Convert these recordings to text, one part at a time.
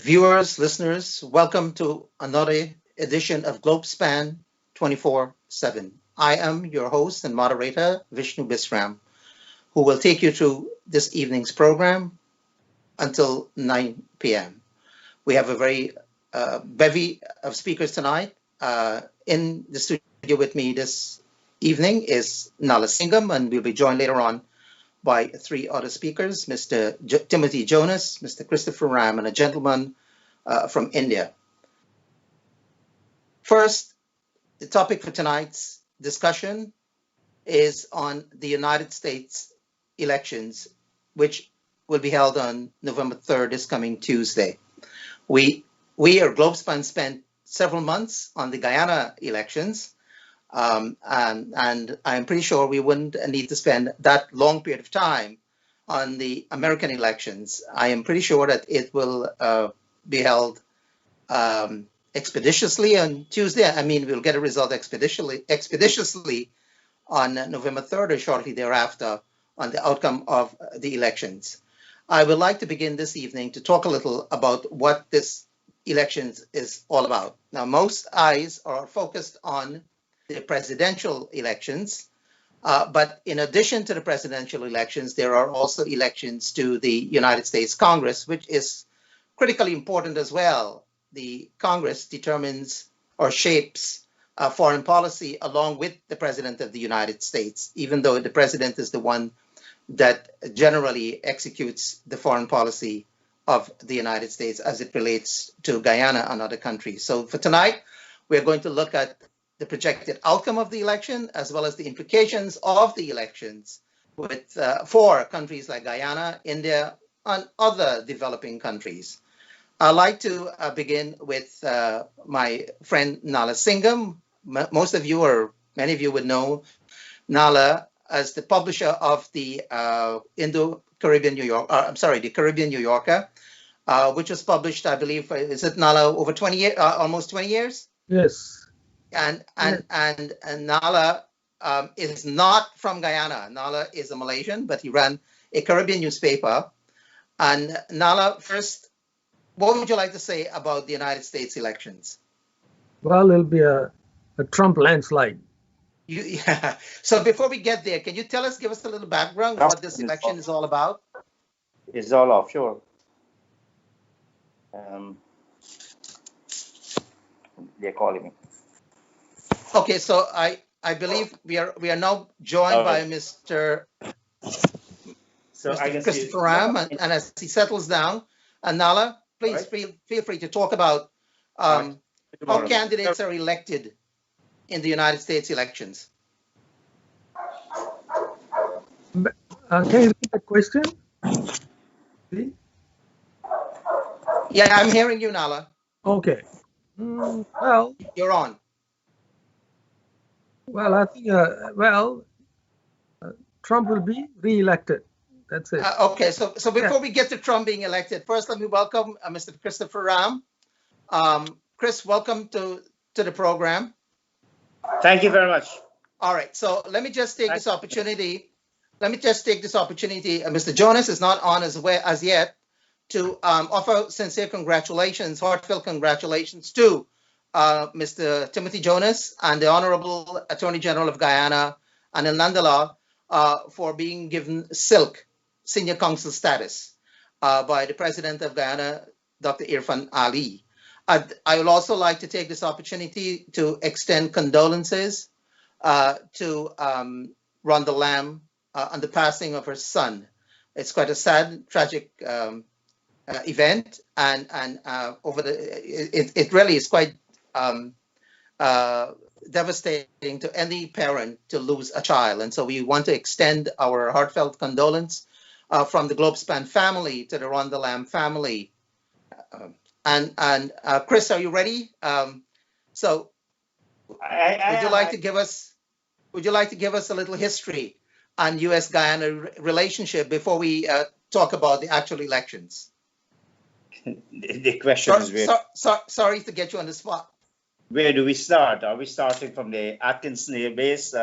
Viewers, listeners, welcome to another edition of Globespan 24x7. I am your host and moderator, Vishnu Bisram, who will take you through this evening's program until 9 p.m. We have a very bevy of speakers tonight. In the studio with me this evening is Nala Singham, and we'll be joined later on by three other speakers, Mr. Timothy Jonas, Mr. Christopher Ram, and a gentleman from India. First, the topic for tonight's discussion is on the United States elections, which will be held on November 3rd, this coming Tuesday. We or Globespan spent several months on the Guyana elections, and I'm pretty sure we wouldn't need to spend that long period of time on the American elections. I am pretty sure that it will be held expeditiously on Tuesday. I mean, we'll get a result expeditiously on November 3rd or shortly thereafter on the outcome of the elections. I would like to begin this evening to talk a little about what this elections is all about. Now, most eyes are focused on the presidential elections, but in addition to the presidential elections, there are also elections to the United States Congress, which is critically important as well. The Congress determines or shapes foreign policy along with the President of the United States, even though the President is the one that generally executes the foreign policy of the United States as it relates to Guyana and other countries. So for tonight, we're going to look at the projected outcome of the election, as well as the implications of the elections for countries like Guyana, India, and other developing countries. I'd like to begin with my friend Nala Singham. Most of you, or many of you, would know Nala as the publisher of the Caribbean New Yorker, which was published, I believe, is it, Nala, over 20 years, almost 20 years? Yes. And Nala is not from Guyana. Nala is a Malaysian, but he ran a Caribbean newspaper. And Nala, first, what would you like to say about the United States elections? Well, it'll be a Trump landslide. Yeah. So before we get there, can you give us a little background what this election is all about? It's all offshore. They're calling me. Okay, so I believe we are now joined by Mr. Christopher Ram, and as he settles down, and Nala, please feel free to talk about how candidates are elected in the United States elections. Can you repeat the question? Yeah, I'm hearing you, Nala. Okay. Well, you're on. Well, I think Trump will be re-elected. That's it. Okay, so before we get to Trump being elected, first let me welcome Mr. Christopher Ram. Chris, welcome to the program. Thank you very much. All right, so let me just take this opportunity. Mr. Jonas is not on as yet, to offer sincere congratulations, heartfelt congratulations to Mr. Timothy Jonas and the Honorable Attorney General of Guyana, Anil Nandala, for being given SILK, Senior Counsel status, by the President of Guyana, Dr. Irfan Ali. I would also like to take this opportunity to extend condolences to Rhonda Lamb on the passing of her son. It's quite a sad, tragic event, and it really is quite devastating to any parent to lose a child. And so we want to extend our heartfelt condolence from the Globespan family to the Rhonda Lamb family. Chris, are you ready? Would you like to give us a little history on U.S.-Guyana relationship before we talk about the actual elections? The question is sorry to get you on the spot. Where do we start? Are we starting from the Atkins Nail Base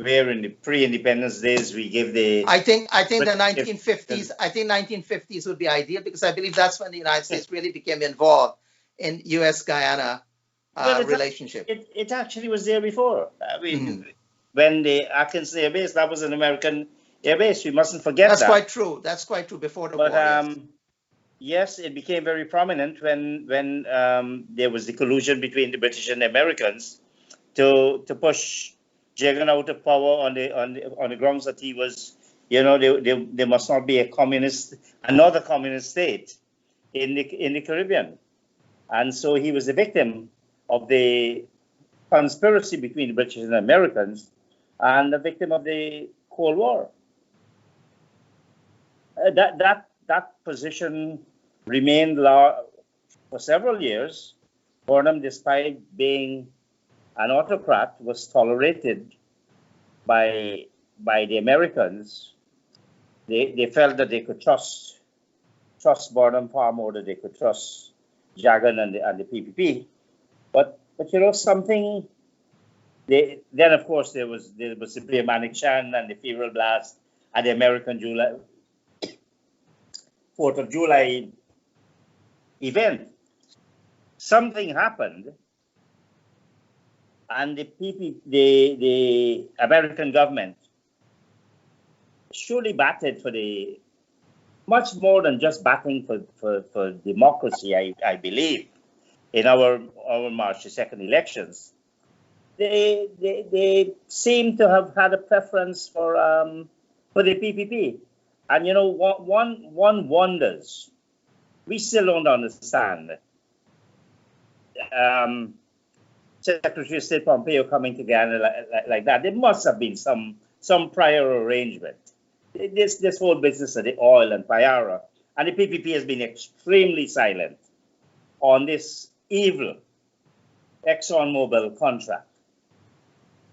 where in the pre-independence days we give the. I think the 1950s. I think 1950s would be ideal because I believe that's when the United States really became involved in U.S.-Guyana relationship. It actually was there before. I mean, when the Atkinson Air Base, that was an American air base. We mustn't forget that's that. Quite true. That's quite true. Before the war. But yes, it became very prominent when there was the collusion between the British and the Americans to push Jagan out of power on the grounds that he was, there must not be another communist state in the Caribbean, and so he was the victim of the conspiracy between the British and the Americans, and the victim of the Cold War. That position remained for several years. Burnham, despite being an autocrat, was tolerated by the Americans. They felt that they could trust Burnham far more than they could trust Jagan and the PPP. But something. Then of course there was the Briahmanic Chan and the Feral Blast and the American 4th of July event. Something happened, and the American government surely batted for much more than just batting for democracy. I believe in our March the 2nd elections, they seem to have had a preference for the PPP, and one wonders. We still don't understand. Secretary of State Pompeo coming to Guyana like that. There must have been some prior arrangement. This whole business of the oil and Payara, and the PPP has been extremely silent on this evil ExxonMobil contract.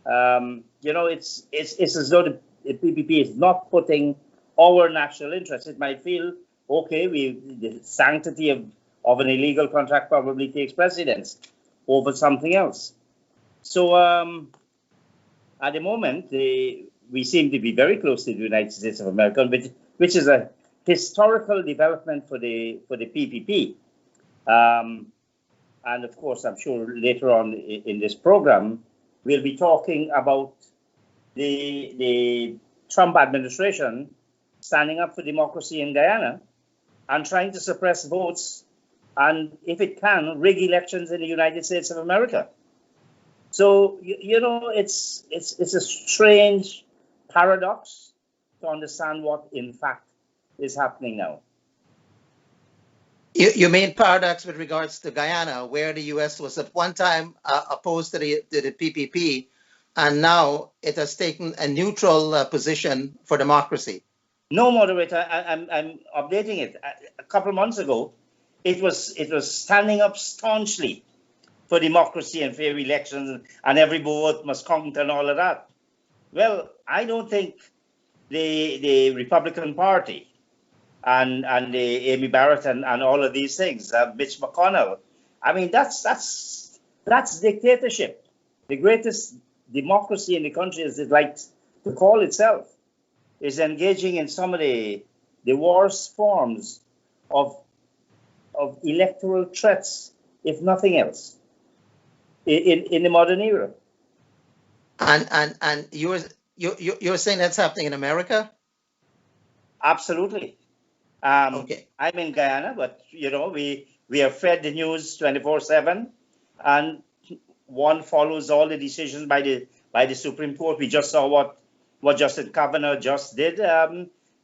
It's as though the PPP is not putting our national interest. It might feel, okay, the sanctity of an illegal contract probably takes precedence over something else. So at the moment, we seem to be very close to the United States of America, which is a historical development for the PPP. And of course, I'm sure later on in this program, we'll be talking about the Trump administration standing up for democracy in Guyana and trying to suppress votes and, if it can, rig elections in the United States of America. So, it's a strange paradox to understand what, in fact, is happening now. You mean paradox with regards to Guyana, where the U.S. was at one time opposed to the PPP, and now it has taken a neutral position for democracy. No, moderator, I'm updating it. A couple of months ago, it was standing up staunchly for democracy and fair elections, and every vote must count and all of that. Well, I don't think the Republican Party and the Amy Barrett and all of these things, Mitch McConnell, I mean, that's dictatorship. The greatest democracy in the country, as it likes to call itself, is engaging in some of the worst forms of electoral threats, if nothing else, in the modern era. And you're saying that's happening in America? Absolutely. Okay. I'm in Guyana, but we are fed the news 24/7, and one follows all the decisions by the Supreme Court. We just saw what Justice Kavanaugh just did.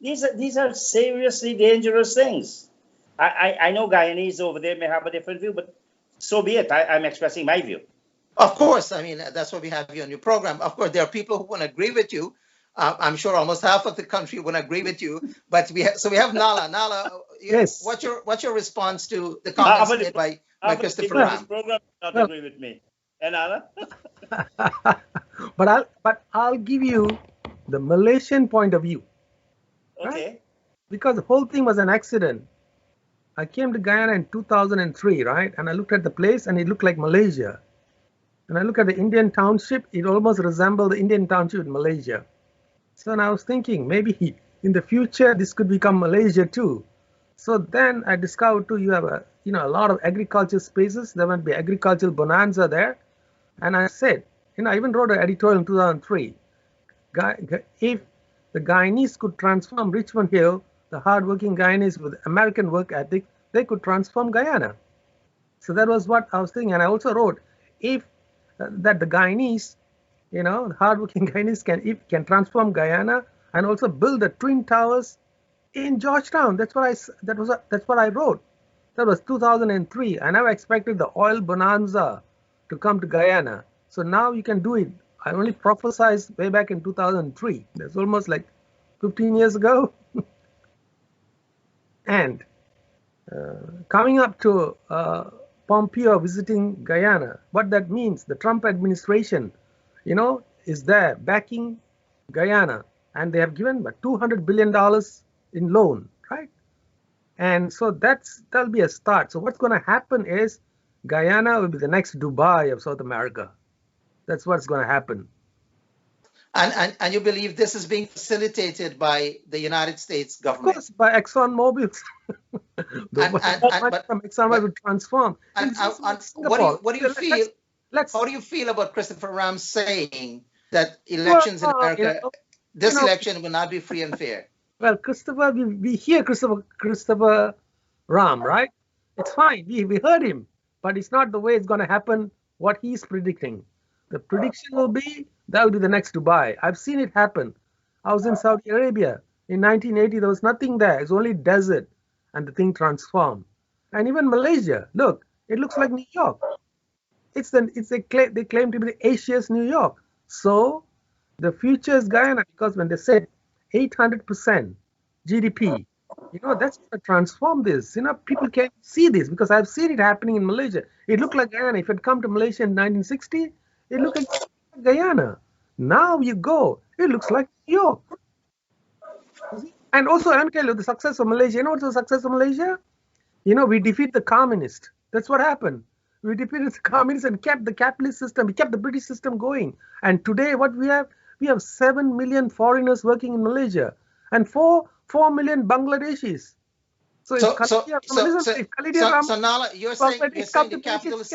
These are seriously dangerous things. I know Guyanese over there may have a different view, but so be it. I'm expressing my view. Of course, I mean, that's why we have you on your program. Of course, there are people who won't agree with you. I'm sure almost half of the country won't agree with you. But we have Nala. Nala, yes. What's your response to the comments made by Christopher Ram? This program does not agree with me. And Nala? But I'll give you the Malaysian point of view. Okay. Right? Because the whole thing was an accident. I came to Guyana in 2003, right? And I looked at the place and it looked like Malaysia. and I look at the Indian township, it almost resembles the Indian township in Malaysia. So now I was thinking maybe in the future this could become Malaysia too. So then I discovered too you have a lot of agriculture spaces. There might be agricultural bonanza there, and I said, I even wrote an editorial in 2003. If the Guyanese could transform Richmond Hill, the hardworking Guyanese with American work ethic, they could transform Guyana. So that was what I was thinking, and I also wrote if that the Guyanese, the hardworking Guyanese can transform Guyana and also build the twin towers in Georgetown. That's what I wrote. That was 2003. I never expected the oil bonanza to come to Guyana. So now you can do it. I only prophesied way back in 2003. That's almost like 15 years ago. And coming up to Pompeo visiting Guyana, what that means, the Trump administration, is there backing Guyana, and they have given $200 billion in loan, right? And so that'll be a start. So what's going to happen is Guyana will be the next Dubai of South America. That's what's going to happen. And you believe this is being facilitated by the United States government? Of course, by ExxonMobil. From ExxonMobil will transform. What do you feel? How do you feel about Christopher Ram saying that elections in America, this election will not be free and fair? Well, Christopher, we hear Christopher Ram, right? It's fine. We heard him, but it's not the way it's going to happen. What he's predicting. The prediction will be that will be the next Dubai. I've seen it happen. I was in Saudi Arabia in 1980. There was nothing there. It's only desert, and the thing transformed. And even Malaysia, look, it looks like New York. They claim to be Asia's New York. So the future is Guyana, because when they said 800% GDP, that's going to transform this. People can see this because I've seen it happening in Malaysia. It looked like Guyana. If it had come to Malaysia in 1960, it looked like Guyana. Now you go, it looks like New York. And also, let me tell you, the success of Malaysia, what's the success of Malaysia? We defeat the communist. That's what happened. We defeated the communists and kept the capitalist system. We kept the British system going. And today, what we have 7 million foreigners working in Malaysia and 4 million Bangladeshis. So Nala, you're saying the capitalist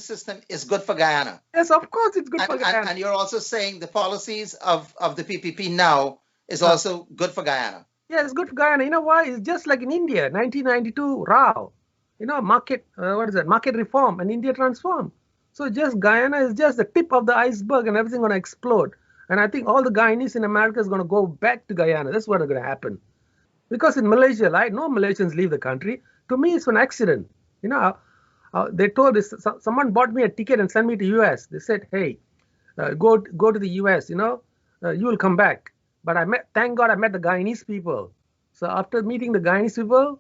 system is good for Guyana. Yes, of course it's good for Guyana. And you're also saying the policies of the PPP now is also good for Guyana. Yeah, it's good for Guyana. You know why? It's just like in India, 1992, Rao. Market reform, and India transformed. So just Guyana is just the tip of the iceberg, and everything going to explode. And I think all the Guyanese in America is going to go back to Guyana. That's what's going to happen. Because in Malaysia, right, no Malaysians leave the country. To me, it's an accident. They told this. Someone bought me a ticket and sent me to US. They said, "Hey, go to the US. You will come back." But thank God, I met the Guyanese people. So after meeting the Guyanese people,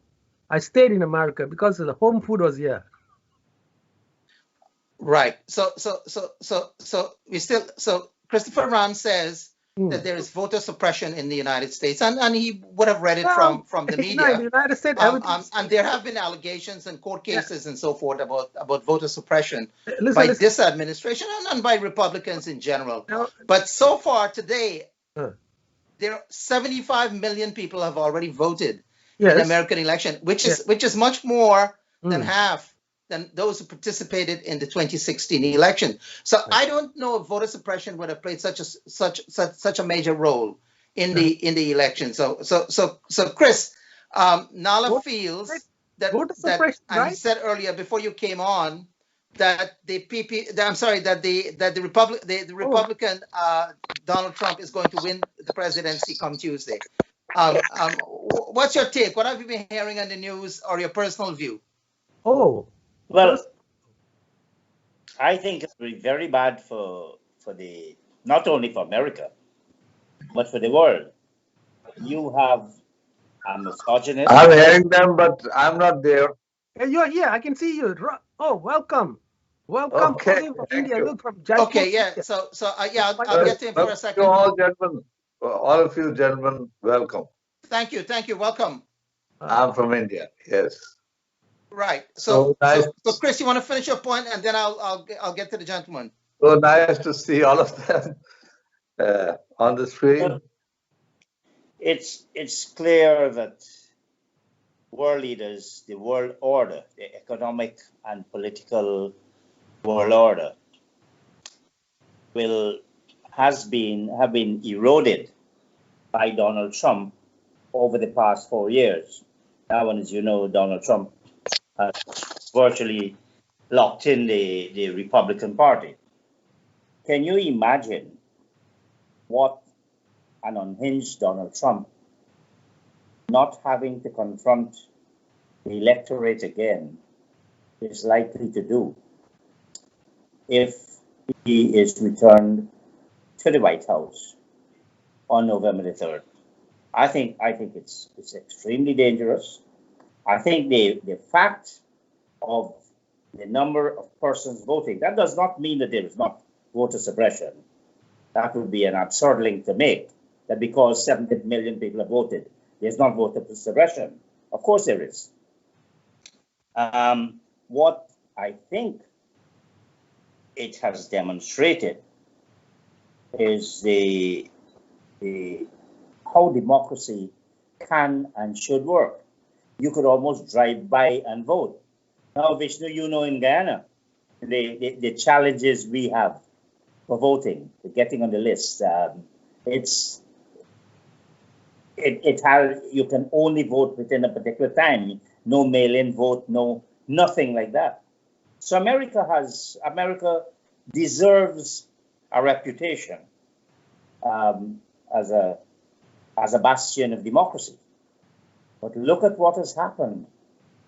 I stayed in America because the home food was here. Right. So Christopher Ram says that there is voter suppression in the United States, and he would have read it from the media. The United States, and there have been allegations and court cases and so forth about voter suppression by this administration and by Republicans in general. But so far today, there are 75 million people have already voted in the American election, which is much more than half than those who participated in the 2016 election. So I don't know if voter suppression would have played such a major role in the election. So Chris, Nala feels that and he said earlier before you came on that the Republican Donald Trump is going to win the presidency come Tuesday. What's your take? What have you been hearing on the news or your personal view? Well, I think it's very bad for the not only for America, but for the world. You have a misogynist. I'm hearing them, but I'm not there. You're here. I can see you. Oh, welcome. Welcome. Okay, from India. Look, from okay, yeah. So I'll get to him for a second. All of you gentlemen, welcome. Thank you. Welcome. I'm from India. Yes. Right. So nice, So Chris, you want to finish your point, and then I'll get to the gentleman. so nice to see all of them on the screen. It's clear that world leaders, the world order, the economic and political world order, have been eroded by Donald Trump over the past 4 years. Now, and as you know, Donald Trump has virtually locked in the Republican Party. Can you imagine what an unhinged Donald Trump, not having to confront the electorate again, is likely to do if he is returned to the White House on November the 3rd? I think it's extremely dangerous. I think the fact of the number of persons voting, that does not mean that there is not voter suppression. That would be an absurd link to make, that because 70 million people have voted, there's not voter suppression. Of course there is. What I think it has demonstrated is how democracy can and should work. You could almost drive by and vote. Now, Vishnu, you know, in Guyana, the challenges we have for voting, for getting on the list, you can only vote within a particular time. No mail-in vote, nothing like that. So America deserves a reputation as a bastion of democracy. But look at what has happened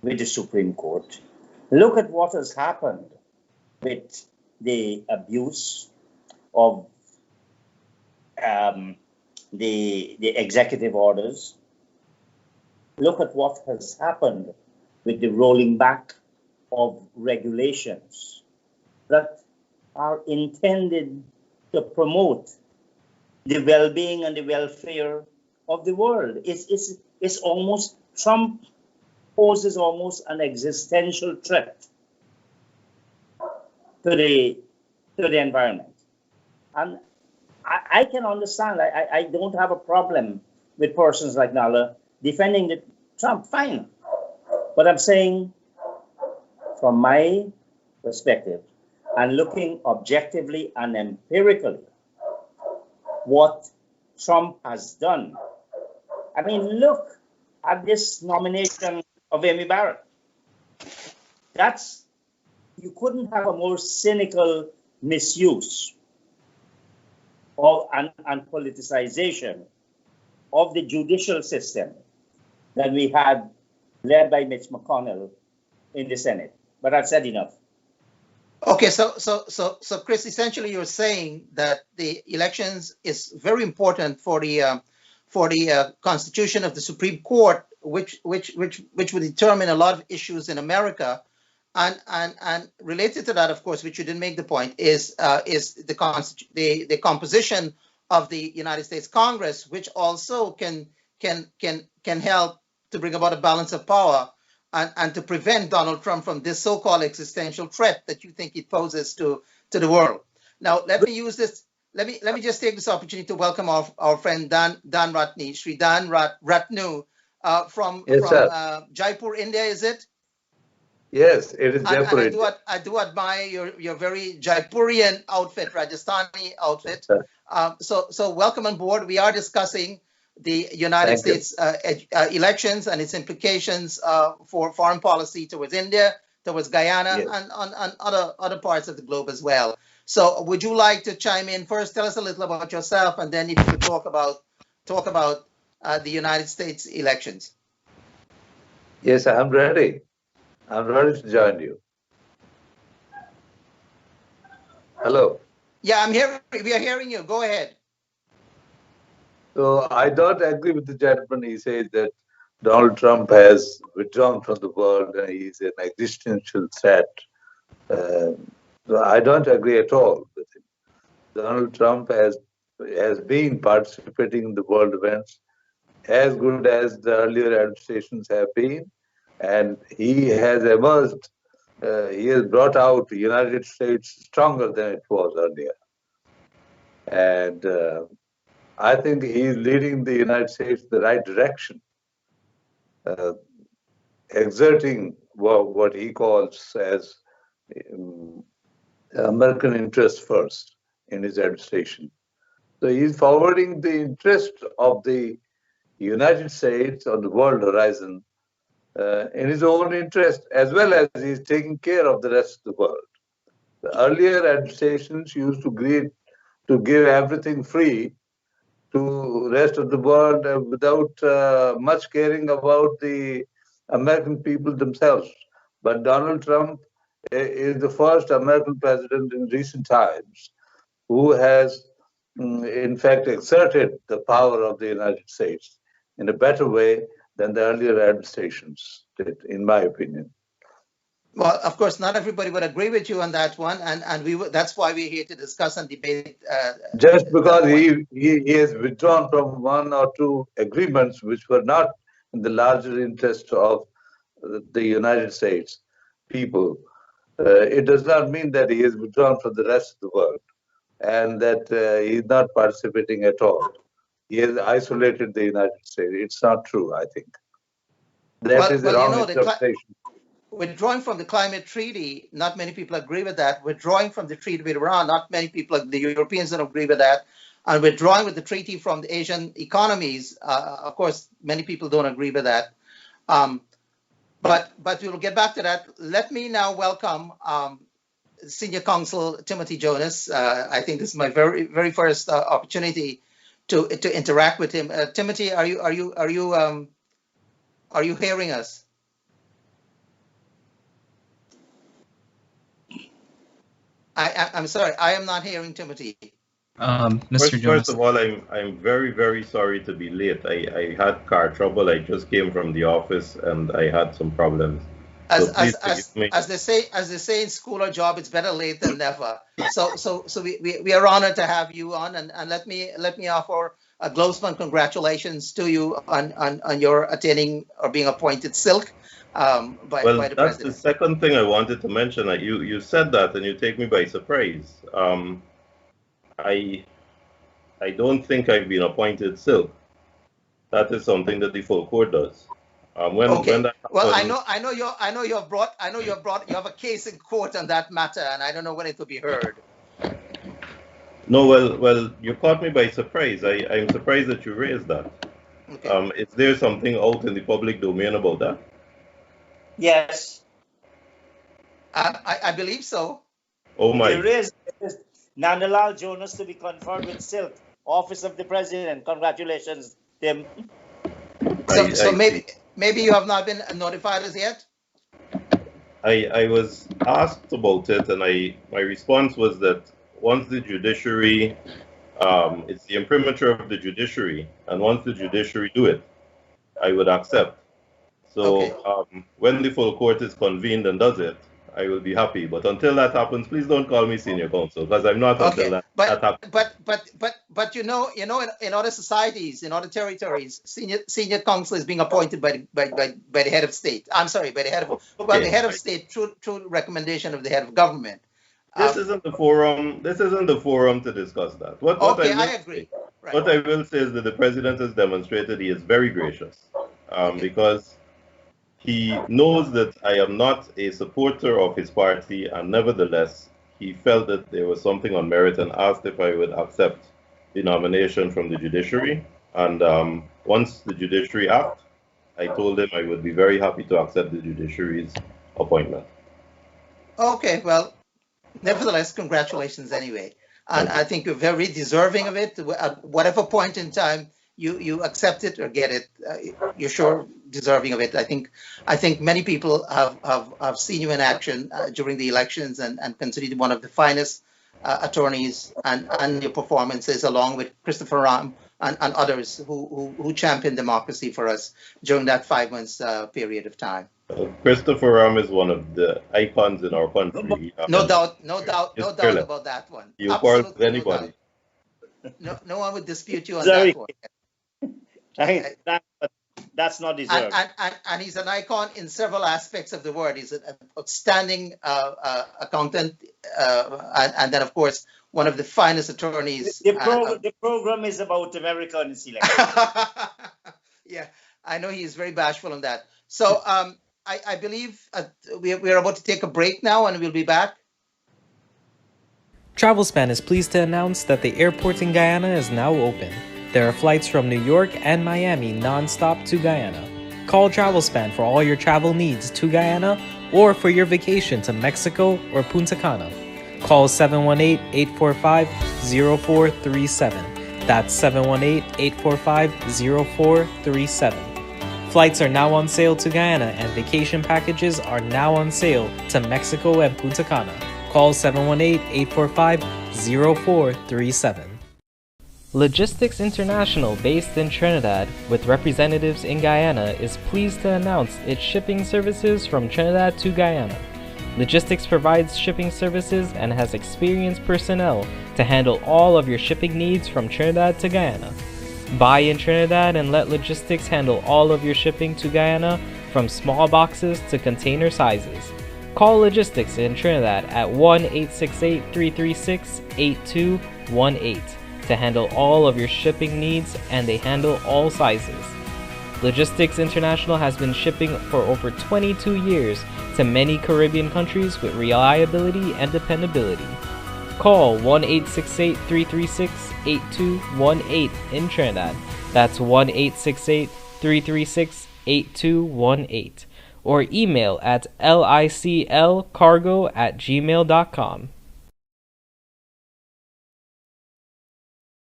with the Supreme Court. Look at what has happened with the abuse of the executive orders. Look at what has happened with the rolling back of regulations that are intended to promote the well-being and the welfare of the world. It's almost, Trump poses almost an existential threat to the environment. And I can understand, I don't have a problem with persons like Nala defending Trump, fine. But I'm saying, from my perspective, and looking objectively and empirically, what Trump has done. I mean, look at this nomination of Amy Barrett. You couldn't have a more cynical misuse and politicization of the judicial system than we had, led by Mitch McConnell in the Senate. But I've said enough. Okay, so Chris, essentially you're saying that the elections is very important for the constitution of the Supreme Court, which would determine a lot of issues in America, and related to that, of course, which you didn't make the point, is the composition of the United States Congress, which also can help to bring about a balance of power. And to prevent Donald Trump from this so-called existential threat that you think it poses to the world. Now, let me use this. Let me just take this opportunity to welcome our friend Dan Ratney, Sri Dan Ratnu, from Jaipur, India. Is it? Yes, it is Jaipur. And I do admire your very Jaipurian outfit, Rajasthani outfit. So welcome on board. We are discussing the United States elections and its implications for foreign policy towards India, towards Guyana, yes, and other parts of the globe as well. So would you like to chime in first? Tell us a little about yourself, and then if you could talk about the United States elections. Yes, I'm ready. I'm ready to join you. Hello. Yeah, I'm here. We are hearing you. Go ahead. So I don't agree with the gentleman. He says that Donald Trump has withdrawn from the world and he's an existential threat. So I don't agree at all with him. Donald Trump has been participating in the world events as good as the earlier administrations have been, and he has emerged. He has brought out the United States stronger than it was earlier, and I think he is leading the United States in the right direction, exerting what he calls as American interest first in his administration. So he's forwarding the interest of the United States on the world horizon in his own interest, as well as he's taking care of the rest of the world. The earlier administrations used to give everything free to rest of the world without much caring about the American people themselves. But Donald Trump is the first American president in recent times who has, in fact, exerted the power of the United States in a better way than the earlier administrations did, in my opinion. Well, of course, not everybody would agree with you on that one, and that's why we're here to discuss and debate. Just because he has withdrawn from one or two agreements which were not in the larger interest of the United States people, it does not mean that he has withdrawn from the rest of the world and that he is not participating at all. He has isolated the United States. It's not true, I think. That is a wrong interpretation. Withdrawing from the climate treaty, not many people agree with that. Withdrawing from the treaty with Iran, not many people, the Europeans don't agree with that. And withdrawing with the treaty from the Asian economies, of course, many people don't agree with that. But we'll get back to that. Let me now welcome Senior Counsel Timothy Jonas. I think this is my very first opportunity to interact with him. Timothy, are you hearing us? I'm sorry, I am not hearing Timothy. Mr. Jonas. First of all, I'm very sorry to be late. I had car trouble. I just came from the office and I had some problems. As they say in school or job, it's better late than never. So we are honored to have you on, and let me offer a Globespan congratulations to you on your attaining or being appointed Silk. By the that's president. The second thing I wanted to mention. You said that and you take me by surprise. I don't think I've been appointed Silk. That is something that the full court does. When that happens, well, you have a case in court on that matter, and I don't know when it will be heard. No, well, you caught me by surprise. I'm surprised that you raised that. Okay. Is there something out in the public domain about that? Yes. I believe so. Oh my. There is Nandalal Jonas to be conferred with Silk, Office of the President. Congratulations, Tim. So maybe you have not been notified as yet? I was asked about it, and my response was that once the judiciary, it's the imprimatur of the judiciary, and once the judiciary do it, I would accept. So okay. When the full court is convened and does it, I will be happy. But until that happens, please don't call me senior counsel, because I'm not until that happens. But you know, in other societies, in other territories, senior counsel is being appointed by the head of state. I'm sorry, by the head of the head of state through recommendation of the head of government. This isn't the forum. This isn't the forum to discuss that. I agree. Right. What I will say is that the president has demonstrated he is very gracious, because he knows that I am not a supporter of his party, and nevertheless, he felt that there was something on merit and asked if I would accept the nomination from the judiciary. And once the judiciary act, I told him I would be very happy to accept the judiciary's appointment. Okay, well, nevertheless, congratulations anyway. And I think you're very deserving of it. At whatever point in time you accept it or get it, you're sure deserving of it. I think many people have seen you in action during the elections and considered you one of the finest attorneys, and your performances, along with Christopher Ram and others who championed democracy for us during that 5 months period of time. Christopher Ram is one of the icons in our country. No doubt about that one. You quarrel with anybody. No one would dispute you on that one. That's not deserved. And he's an icon in several aspects of the word. He's an outstanding accountant, and then, of course, one of the finest attorneys. The program is about America and its election. Yeah, I know he is very bashful on that. So I believe we're about to take a break now, and we'll be back. Travelspan is pleased to announce that the airport in Guyana is now open. There are flights from New York and Miami non-stop to Guyana. Call Travelspan for all your travel needs to Guyana or for your vacation to Mexico or Punta Cana. Call 718-845-0437. That's 718-845-0437. Flights are now on sale to Guyana and vacation packages are now on sale to Mexico and Punta Cana. Call 718-845-0437. Logistics International, based in Trinidad with representatives in Guyana, is pleased to announce its shipping services from Trinidad to Guyana. Logistics provides shipping services and has experienced personnel to handle all of your shipping needs from Trinidad to Guyana. Buy in Trinidad and let Logistics handle all of your shipping to Guyana, from small boxes to container sizes. Call Logistics in Trinidad at 1-868-336-8218 to handle all of your shipping needs, and they handle all sizes. Logistics International has been shipping for over 22 years to many Caribbean countries with reliability and dependability. Call 1-868-336-8218 in Trinidad. That's 1-868-336-8218. Or email at liclcargo@gmail.com.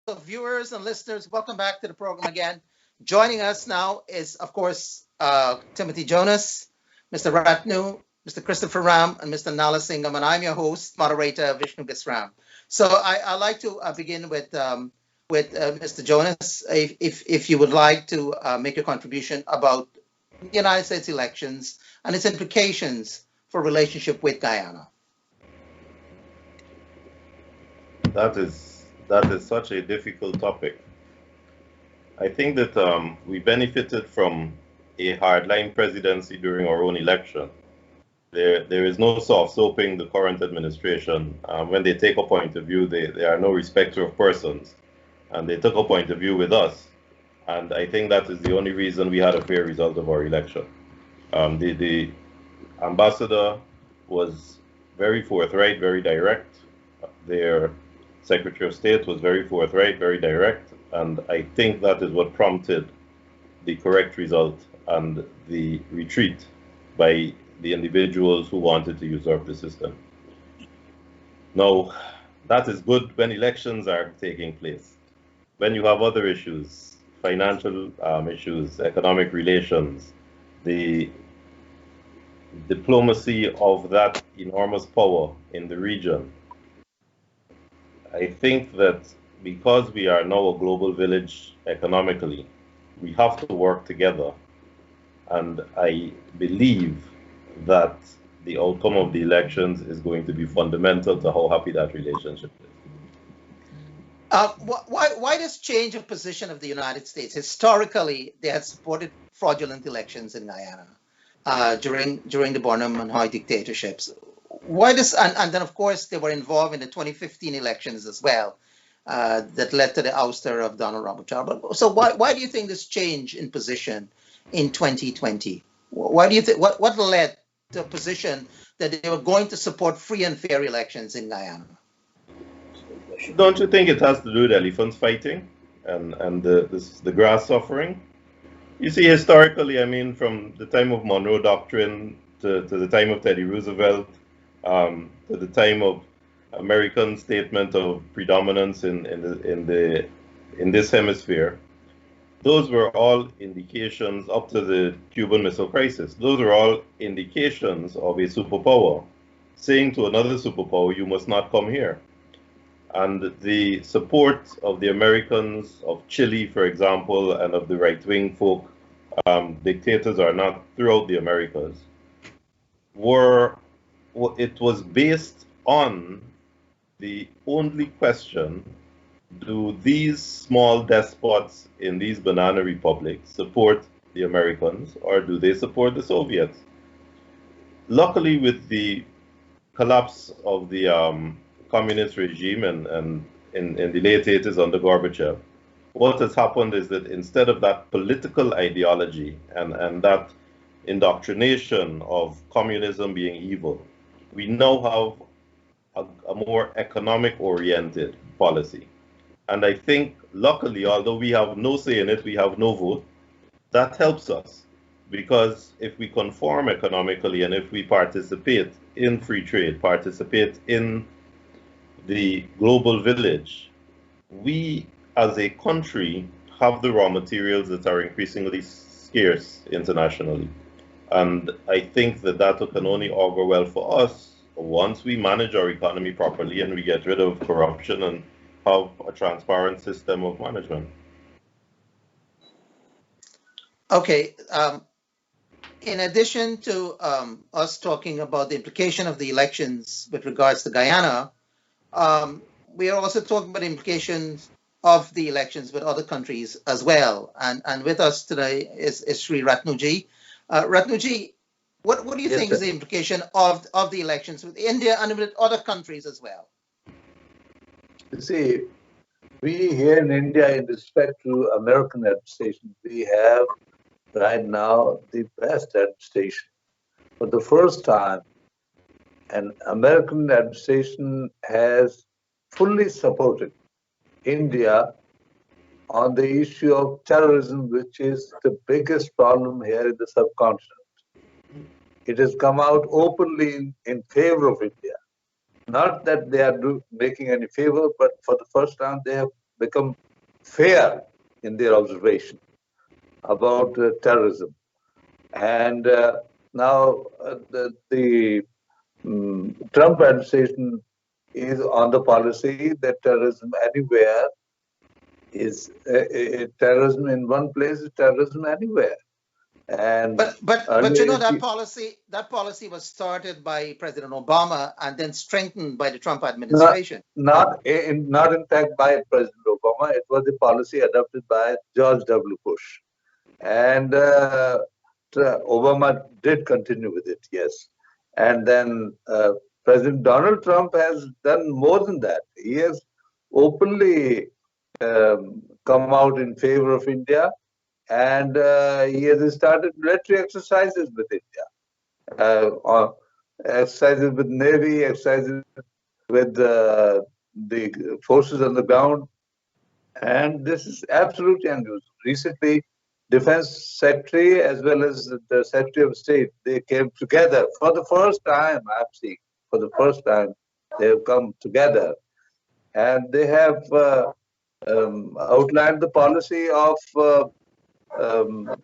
So viewers and listeners, welcome back to the program again. Joining us now is, of course, Timothy Jonas, Mr. Ratnu, Mr. Christopher Ram, and Mr. Nala Singham, and I'm your host, moderator Vishnu Bisram. So I'd like to begin with Mr. Jonas, if you would like to make a contribution about the United States elections and its implications for relationship with Guyana. That is such a difficult topic. I think that we benefited from a hardline presidency during our own election. There is no soft soaping the current administration. When they take a point of view, they are no respecter of persons, and they took a point of view with us. And I think that is the only reason we had a fair result of our election. The ambassador was very forthright, very direct. Their Secretary of State was very forthright, very direct, and I think that is what prompted the correct result and the retreat by the individuals who wanted to usurp the system. Now, that is good when elections are taking place. When you have other issues, financial issues, economic relations, the diplomacy of that enormous power in the region, I think that because we are now a global village economically, we have to work together. And I believe that the outcome of the elections is going to be fundamental to how happy that relationship is. Why this change of position of the United States? Historically, they had supported fraudulent elections in Guyana during the Bonham and Hoy dictatorships. Why this? And then, of course, they were involved in the 2015 elections as well, that led to the ouster of Donald Rumsfeld. So why do you think this change in position in 2020? Why do you think what led to a position that they were going to support free and fair elections in Guyana? Don't you think it has to do with elephants fighting and the grass suffering? You see, historically, I mean, from the time of Monroe Doctrine to the time of Teddy Roosevelt, to the time of American statement of predominance in this hemisphere, those were all indications up to the Cuban Missile Crisis. Those are all indications of a superpower saying to another superpower, you must not come here. And the support of the Americans, of Chile, for example, and of the right-wing folk, dictators are not throughout the Americas, it was based on the only question: do these small despots in these banana republics support the Americans or do they support the Soviets? Luckily, with the collapse of the communist regime and in the late 80s under Gorbachev, what has happened is that instead of that political ideology and that indoctrination of communism being evil, we now have a more economic oriented policy. And I think, luckily, although we have no say in it, we have no vote, that helps us. Because if we conform economically and if we participate in free trade, participate in the global village, we as a country have the raw materials that are increasingly scarce internationally. And I think that that can only augur well for us once we manage our economy properly and we get rid of corruption and have a transparent system of management. Okay. In addition to us talking about the implication of the elections with regards to Guyana, we are also talking about the implications of the elections with other countries as well. And with us today is Sri Ratnuji. Ratnuji, what do you think is the implication of the elections with India and with other countries as well? You see, we here in India, in respect to American administration, we have right now the best administration. For the first time, an American administration has fully supported India on the issue of terrorism, which is the biggest problem here in the subcontinent. It has come out openly in favor of India. Not that they are making any favor, but for the first time they have become fair in their observation about terrorism. And now the Trump administration is on the policy that terrorism anywhere is terrorism in one place is terrorism anywhere. And but you know that policy was started by President Obama and then strengthened by the Trump administration. Not in fact by President Obama. It was a policy adopted by George W. Bush, and Obama did continue with it. Yes, and then President Donald Trump has done more than that. He has openly come out in favor of India. And he has started military exercises with India, exercises with Navy, exercises with the forces on the ground. And this is absolutely unusual. Recently, Defense Secretary as well as the Secretary of State, they came together for the first time, I'm seeing, for the first time, they have come together. And they have outlined the policy of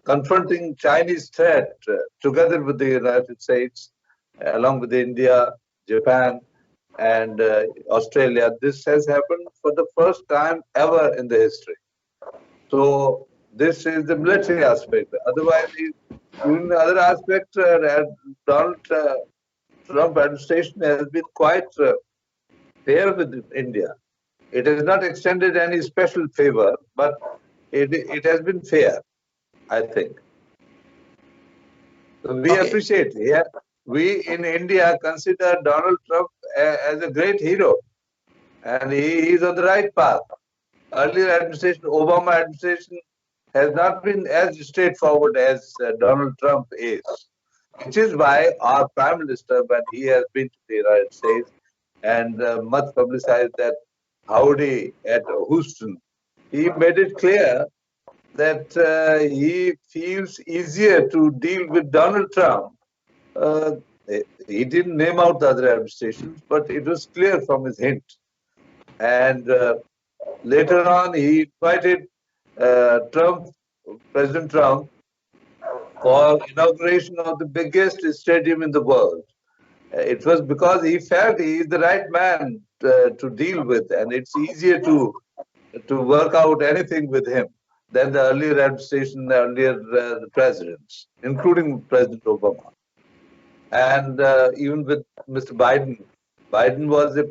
confronting Chinese threat together with the United States, along with India, Japan, and Australia. This has happened for the first time ever in the history. So this is the military aspect. Otherwise, in the other aspect, Donald Trump administration has been quite fair with India. It has not extended any special favor, but it has been fair, I think. So we appreciate. Yeah, we in India consider Donald Trump as a great hero, and he is on the right path. Earlier administration, Obama administration, has not been as straightforward as Donald Trump is, which is why our Prime Minister, when he has been to the United States and much publicized that howdy at Houston, he made it clear that he feels easier to deal with Donald Trump. He didn't name out the other administrations, but it was clear from his hint. And later on, he invited President Trump, for inauguration of the biggest stadium in the world. It was because he felt he is the right man to deal with, and it's easier to work out anything with him than the earlier administration, the earlier presidents, including President Obama. And even with Mr. Biden, Biden was a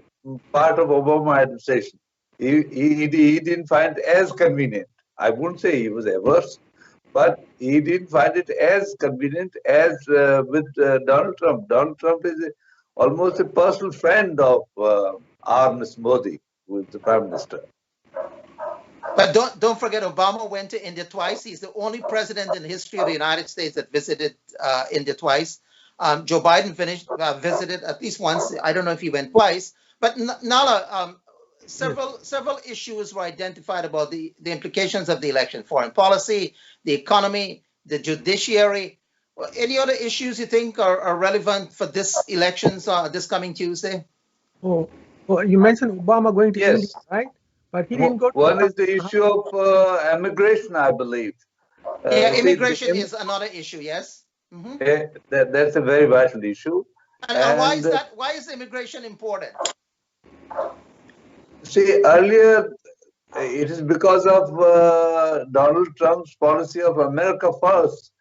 part of Obama administration. He didn't find as convenient. I wouldn't say he was averse, but he didn't find it as convenient as with Donald Trump. Donald Trump is almost a personal friend of our Miss Modi, who is the Prime Minister. But don't forget, Obama went to India twice. He's the only president in the history of the United States that visited India twice. Joe Biden visited at least once. I don't know if he went twice. But Nala, several issues were identified about the implications of the election: foreign policy, the economy, the judiciary. Any other issues you think are relevant for this elections this coming Tuesday? Oh, you mentioned Obama going to India, right? But he didn't go to One is the issue of immigration, I believe. Yeah, immigration is another issue, yes. That's a very vital issue. And why is that? Why is immigration important? See, earlier it is because of Donald Trump's policy of America First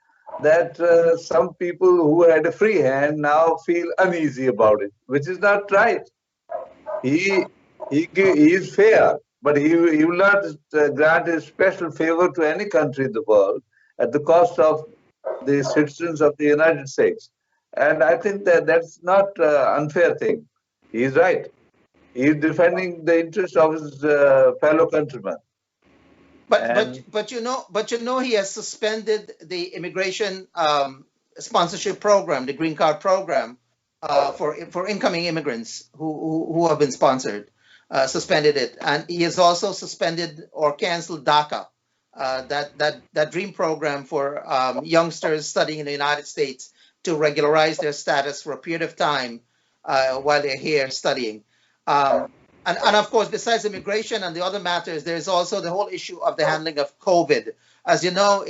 that some people who had a free hand now feel uneasy about it, which is not right. He is fair, but he will not grant a special favor to any country in the world at the cost of the citizens of the United States. And I think that that's not an unfair thing. He is right. He is defending the interests of his fellow countrymen. But you know he has suspended the immigration sponsorship program, the green card program, for incoming immigrants who have been sponsored. Suspended it, and he has also suspended or canceled DACA, that dream program for youngsters studying in the United States to regularize their status for a period of time while they're here studying. And of course, besides immigration and the other matters, there's also the whole issue of the handling of COVID. As you know,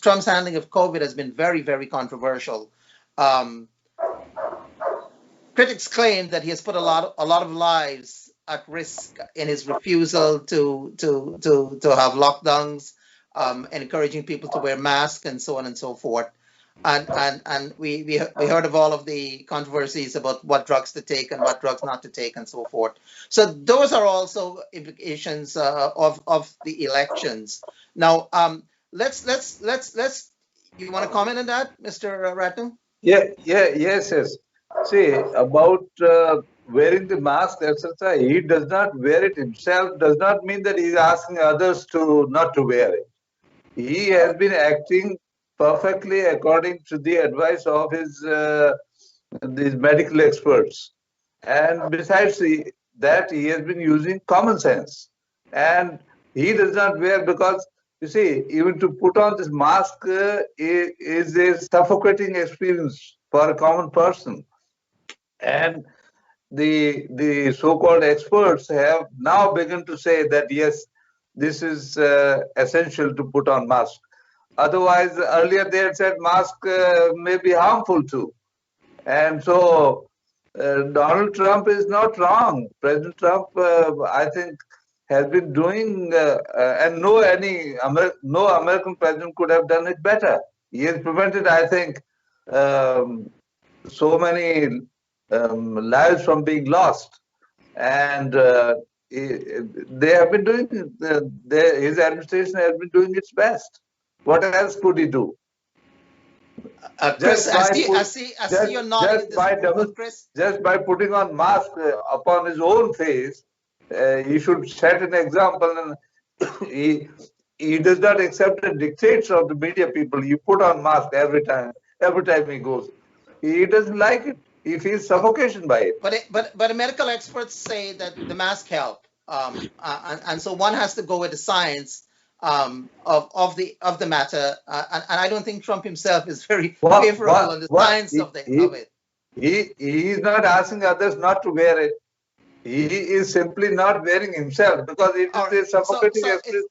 Trump's handling of COVID has been very, very controversial. Critics claim that he has put a lot of lives at risk in his refusal to have lockdowns, encouraging people to wear masks and so on and so forth. And we heard of all of the controversies about what drugs to take and what drugs not to take and so forth. So those are also implications of the elections. Now, let's. You want to comment on that, Mr. Ratnam? Yes. See, about wearing the mask, etc. He does not wear it himself. Does not mean that he is asking others to not to wear it. He has been acting perfectly according to the advice of these medical experts, and besides that, he has been using common sense, and he does not wear because you see, even to put on this mask is a suffocating experience for a common person, and the so-called experts have now begun to say that yes, this is essential to put on mask. Otherwise, earlier they had said mask may be harmful too. And so Donald Trump is not wrong. President Trump, I think, has been doing, and no American president could have done it better. He has prevented, I think, so many lives from being lost. And they have been doing, his administration has been doing its best. What else could he do? Chris, I see you're nodding. Just by putting on mask upon his own face, he should set an example. And he does not accept the dictates of the media people. You put on mask every time he goes. He doesn't like it. He feels suffocation by it. But medical experts say that the mask help, and so one has to go with the science of the matter, and I don't think Trump himself is very favorable on the science of it. He is not asking others not to wear it. He is simply not wearing himself because it is a suffocating experience.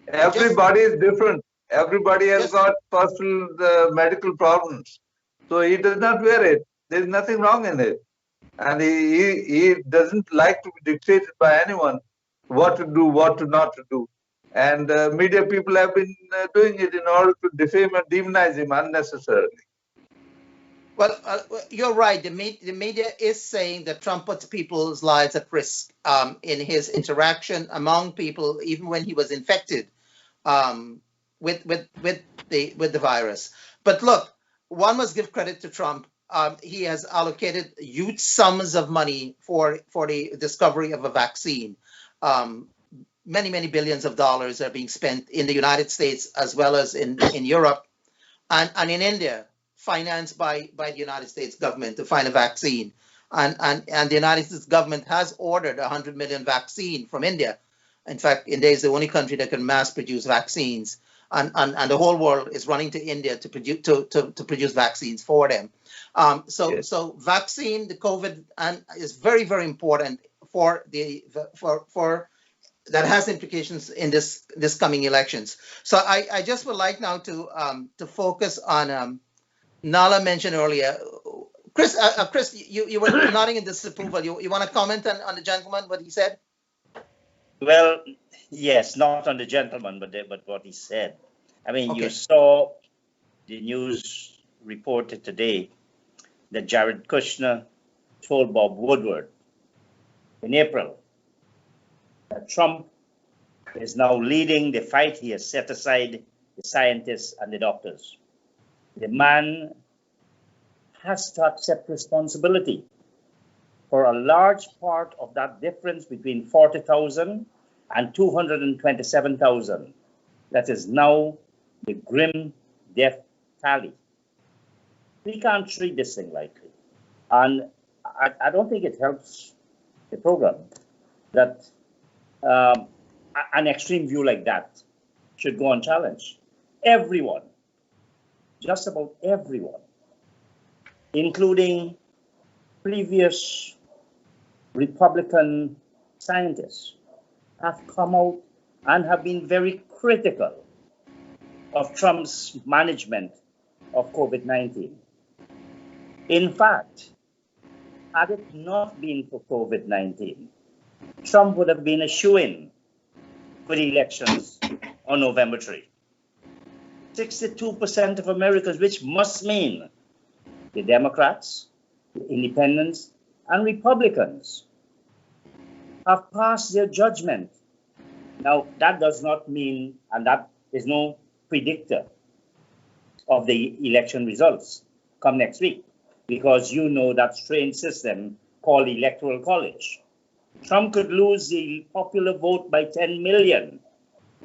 Everybody is different. Everybody has got personal medical problems, so he does not wear it. There is nothing wrong in it, and he doesn't like to be dictated by anyone what to do, what to not to do. And media people have been doing it in order to defame and demonize him unnecessarily. Well, you're right. The media is saying that Trump puts people's lives at risk in his interaction among people, even when he was infected. with the virus. But look, one must give credit to Trump. He has allocated huge sums of money for the discovery of a vaccine. Many billions of dollars are being spent in the United States as well as in Europe and in India, financed by the United States government to find a vaccine. And the United States government has ordered 100 million vaccine from India. In fact, India is the only country that can mass produce vaccines. And the whole world is running to India to produce vaccines for them. So vaccine, the COVID, and is very, very important for that has implications in this coming elections. So I just would like now to focus on Nala mentioned earlier. Chris, you were nodding in disapproval. You want to comment on the gentleman, what he said? Well, yes, not on the gentleman, but what he said. I mean, Okay. You saw the news reported today that Jared Kushner told Bob Woodward in April that Trump is now leading the fight. He has set aside the scientists and the doctors. The man has to accept responsibility for a large part of that difference between 40,000 and 227,000. That is now the grim death tally. We can't treat this thing lightly. And I don't think it helps the program that an extreme view like that should go unchallenged. Everyone, just about everyone, including previous Republican scientists, have come out and have been very critical of Trump's management of COVID-19. In fact, had it not been for COVID-19, Trump would have been a shoo-in for the elections on November 3. 62% of Americans, which must mean the Democrats, the Independents, and Republicans, have passed their judgment. Now, that does not mean, and that is no predictor of the election results come next week, because you know that strange system called Electoral College. Trump could lose the popular vote by 10 million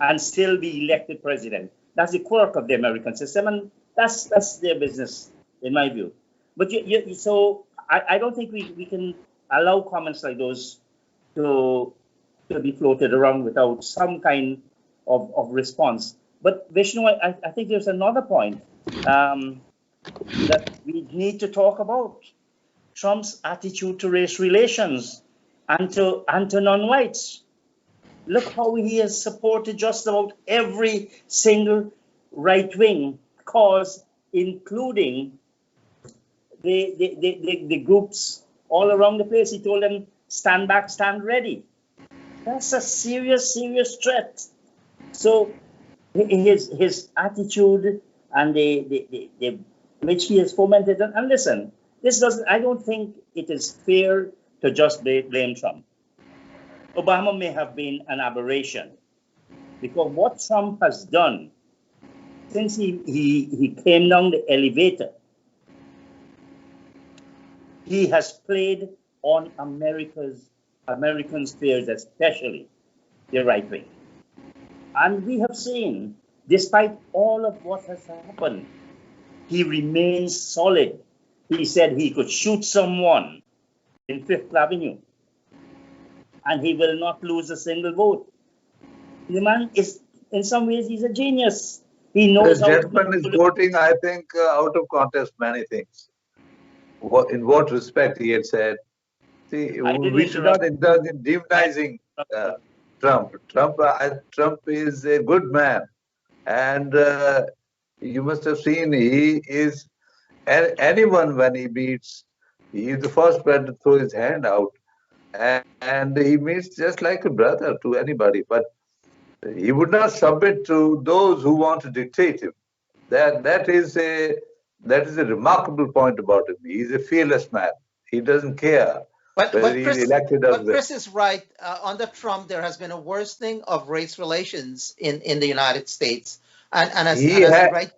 and still be elected president. That's the quirk of the American system, and that's their business, in my view. But so I don't think we can allow comments like those to be floated around without some kind of response. But Vishnu, I think there's another point that we need to talk about. Trump's attitude to race relations and to non-whites. Look how he has supported just about every single right-wing cause, including the groups all around the place. He told them, stand back, stand ready. That's a serious threat. So his attitude and the which he has fomented, and listen, I don't think it is fair to just blame Trump. Obama may have been an aberration, because what Trump has done since he came down the elevator, he has played on Americans' fears, especially the right wing. And we have seen, despite all of what has happened, he remains solid. He said he could shoot someone in Fifth Avenue, and he will not lose a single vote. The man is, in some ways, he's a genius. He knows the gentleman is voting, I think, out of contest many things. In what respect he had said. See, we should not indulge in demonizing Trump. Trump is a good man, and you must have seen he is anyone when he meets, he is the first man to throw his hand out, and he meets just like a brother to anybody. But he would not submit to those who want to dictate him. That is a remarkable point about him. He's a fearless man. He doesn't care. But Chris is right. Under Trump, there has been a worsening of race relations in the United States. And as He and as ha you right,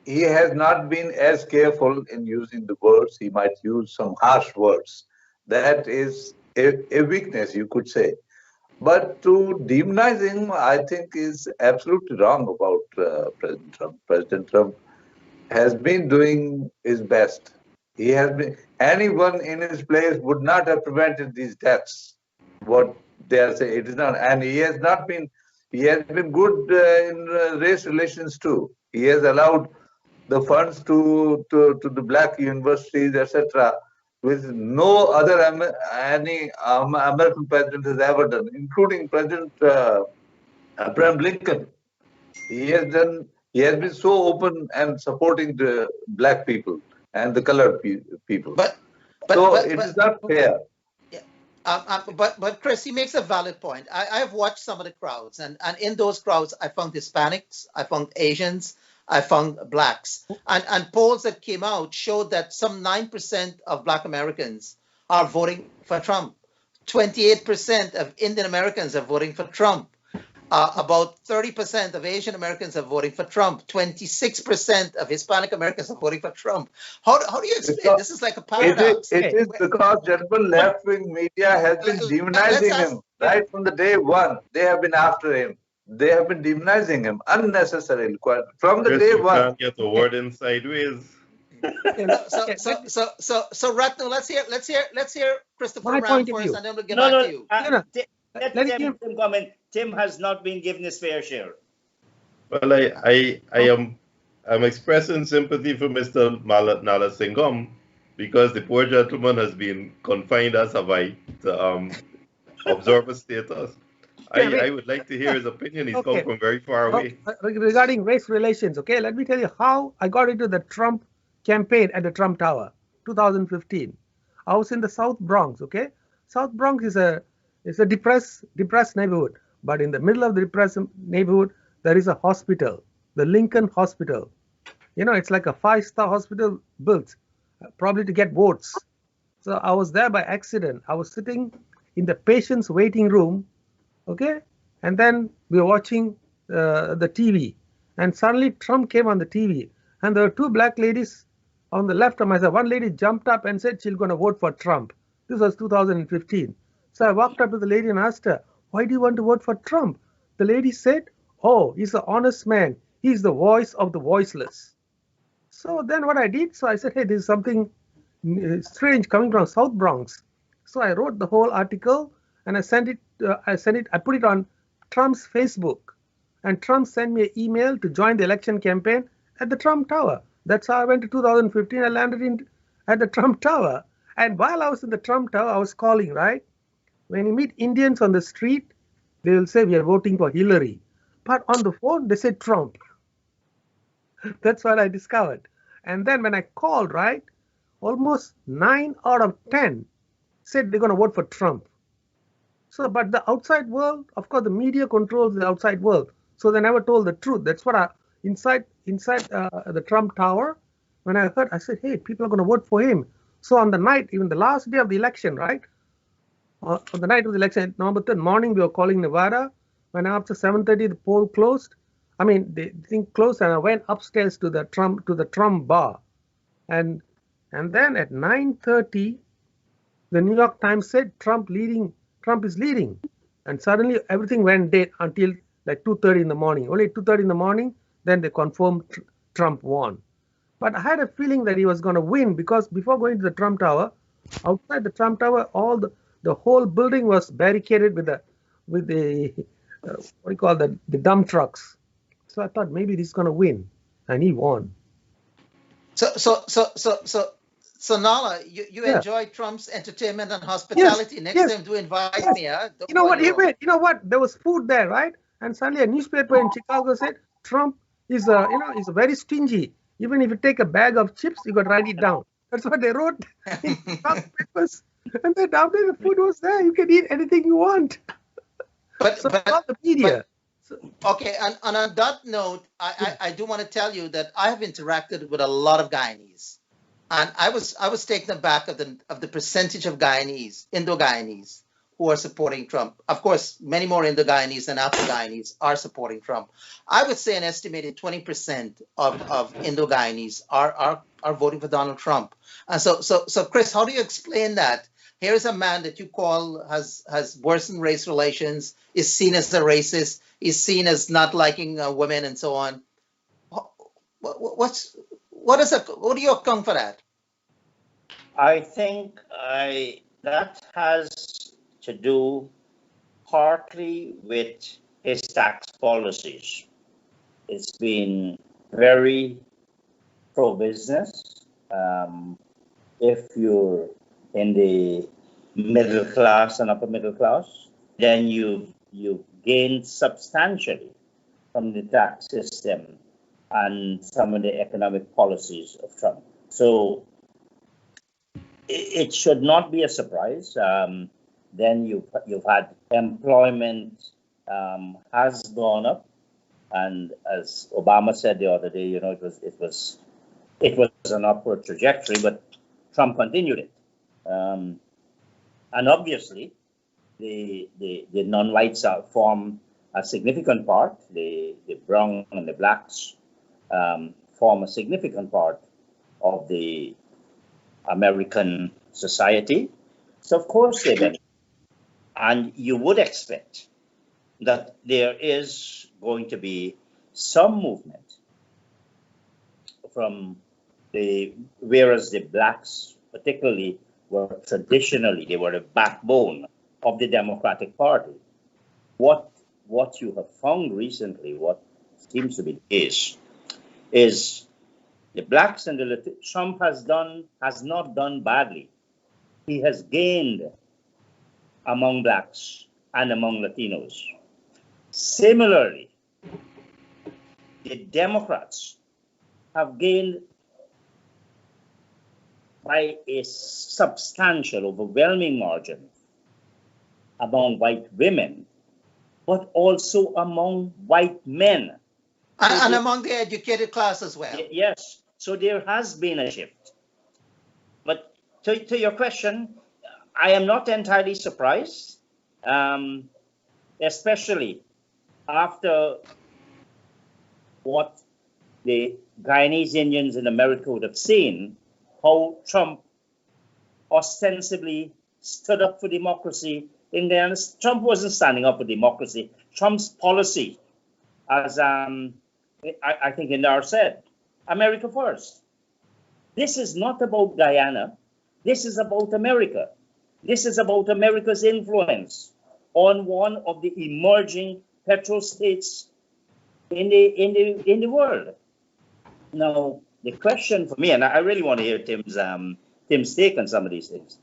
he has not been as careful in using the words. He might use some harsh words. That is a weakness, you could say. But to demonize him, I think, is absolutely wrong about President Trump. President Trump has been doing his best. He has been. Anyone in his place would not have prevented these deaths. What they are saying, it is not, and he has not been. He has been good in race relations too. He has allowed the funds to the black universities, etc., which no other any American president has ever done, including President Abraham Lincoln. He has done. He has been so open and supporting the black people and the colored people. but So it is not fair. yeah, but Chris, he makes a valid point. I have watched some of the crowds, and in those crowds, I found Hispanics, I found Asians, I found blacks, and polls that came out showed that some 9% of Black Americans are voting for Trump. 28% of Indian Americans are voting for Trump. About 30% of Asian Americans are voting for Trump. 26% of Hispanic Americans are voting for Trump. How do you explain? This is like a paradox. It is because German left-wing media has been demonizing him right from the day one. They have been after him. They have been demonizing him unnecessarily from the day one. Can't get the word in sideways. So Ratno, let's hear Christopher My Ram point of first, view. and then we'll get back to you. Let Tim comment. Tim has not been given his fair share. Well, I'm expressing sympathy for Mr. Nala Singham because the poor gentleman has been confined as have I to observer status. I would like to hear his opinion. He's come from very far away. Regarding race relations, okay, let me tell you how I got into the Trump campaign at the Trump Tower, 2015. I was in the South Bronx, okay? South Bronx is a depressed neighborhood, but in the middle of the depressed neighborhood, there is a hospital, the Lincoln Hospital. You know, it's like a 5-star hospital built, probably to get votes. So I was there by accident. I was sitting in the patient's waiting room, okay? And then we were watching the TV. And suddenly Trump came on the TV. And there were 2 black ladies on the left of my side. One lady jumped up and said she's going to vote for Trump. This was 2015. So I walked up to the lady and asked her, why do you want to vote for Trump? The lady said, oh, he's an honest man. He's the voice of the voiceless. So then what I did, so I said, hey, this is something strange coming from South Bronx. So I wrote the whole article and I sent it, I put it on Trump's Facebook. And Trump sent me an email to join the election campaign at the Trump Tower. That's how I went to 2015. I landed at the Trump Tower. And while I was in the Trump Tower, I was calling, right? When you meet Indians on the street, they will say, we are voting for Hillary. But on the phone, they say Trump. That's what I discovered. And then when I called, right, almost 9 out of 10 said they're going to vote for Trump. So, but the outside world, of course, the media controls the outside world. So they never told the truth. That's what inside the Trump Tower, when I heard, I said, hey, people are going to vote for him. So on the night, even the last day of the election, right? On the night of the election, November 3rd morning, we were calling Nevada. When after 7:30 the poll closed, I mean the thing closed, and I went upstairs to the Trump bar, and then at 9:30, the New York Times said Trump is leading, and suddenly everything went dead until like 2:30 in the morning. Only 2:30 in the morning, then they confirmed Trump won. But I had a feeling that he was going to win because before going to the Trump Tower, outside the Trump Tower, the whole building was barricaded with the what do you call the dump trucks. So I thought maybe he's going to win, and he won. So Nala, you enjoy Trump's entertainment and hospitality. Next time, do invite me. Huh? You know what? There was food there, right? And suddenly a newspaper in Chicago said Trump is he's very stingy. Even if you take a bag of chips, you got to write it down. That's what they wrote in papers. And then after the food was there, you can eat anything you want. But all the media. Okay, and on that note, I do want to tell you that I have interacted with a lot of Guyanese, and I was taken aback of the percentage of Guyanese, Indo-Guyanese, who are supporting Trump. Of course, many more Indo-Guyanese and Afro-Guyanese are supporting Trump. I would say an estimated 20% of Indo-Guyanese are voting for Donald Trump. And so Chris, how do you explain that? Here's a man that you call has worsened race relations, is seen as a racist, is seen as not liking women and so on. What do you account for that? I think that has to do partly with his tax policies. It's been very pro-business. If you're in the middle class and upper middle class, then you gain substantially from the tax system and some of the economic policies of Trump. So it should not be a surprise. Then you've had employment has gone up, and as Obama said the other day, it was an upward trajectory, but Trump continued it. And obviously, the non-whites form a significant part. The brown and the blacks form a significant part of the American society. So of course they benefit. And you would expect that there is going to be some movement from whereas the blacks particularly were traditionally, they were the backbone of the Democratic Party. What you have found recently, what seems to be the case, is the blacks and the Trump has not done badly. He has gained among blacks and among Latinos. Similarly, the Democrats have gained by a substantial, overwhelming margin among white women, but also among white men. And among the educated class as well. Yes. So there has been a shift. But to your question, I am not entirely surprised, especially after what the Guyanese Indians in America would have seen, how Trump ostensibly stood up for democracy in Guyana. Trump wasn't standing up for democracy. Trump's policy, as I think Indar said, America first. This is not about Guyana. This is about America. This is about America's influence on one of the emerging petrostates in the world. Now, the question for me, and I really want to hear Tim's take on some of these things.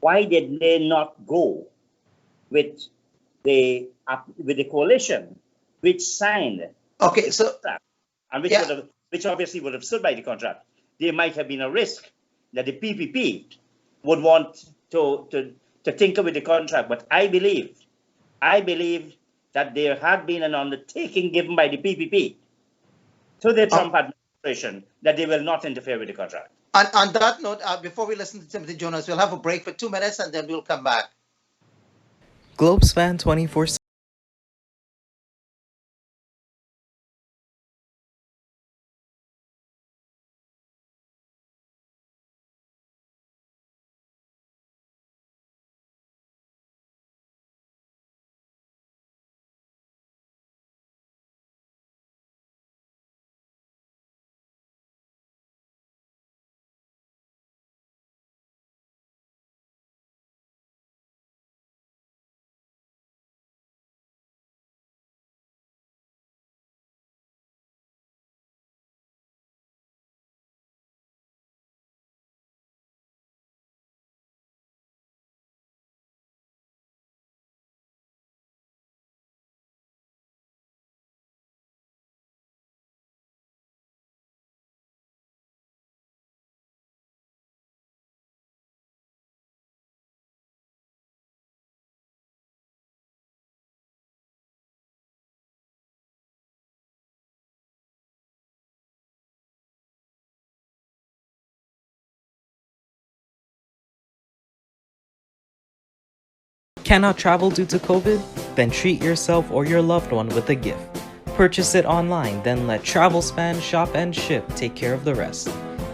Why did they not go with the coalition which signed? Okay, so and which obviously would have stood by the contract. There might have been a risk that the PPP would want to tinker with the contract, but I believe that there had been an undertaking given by the PPP to the Trump administration that they will not interfere with the contract. On that note, before we listen to Timothy Jonas, we'll have a break for 2 minutes and then we'll come back. Globespan 24x7. Cannot travel due to COVID? Then treat yourself or your loved one with a gift. Purchase it online, then let Travelspan Shop and Ship take care of the rest.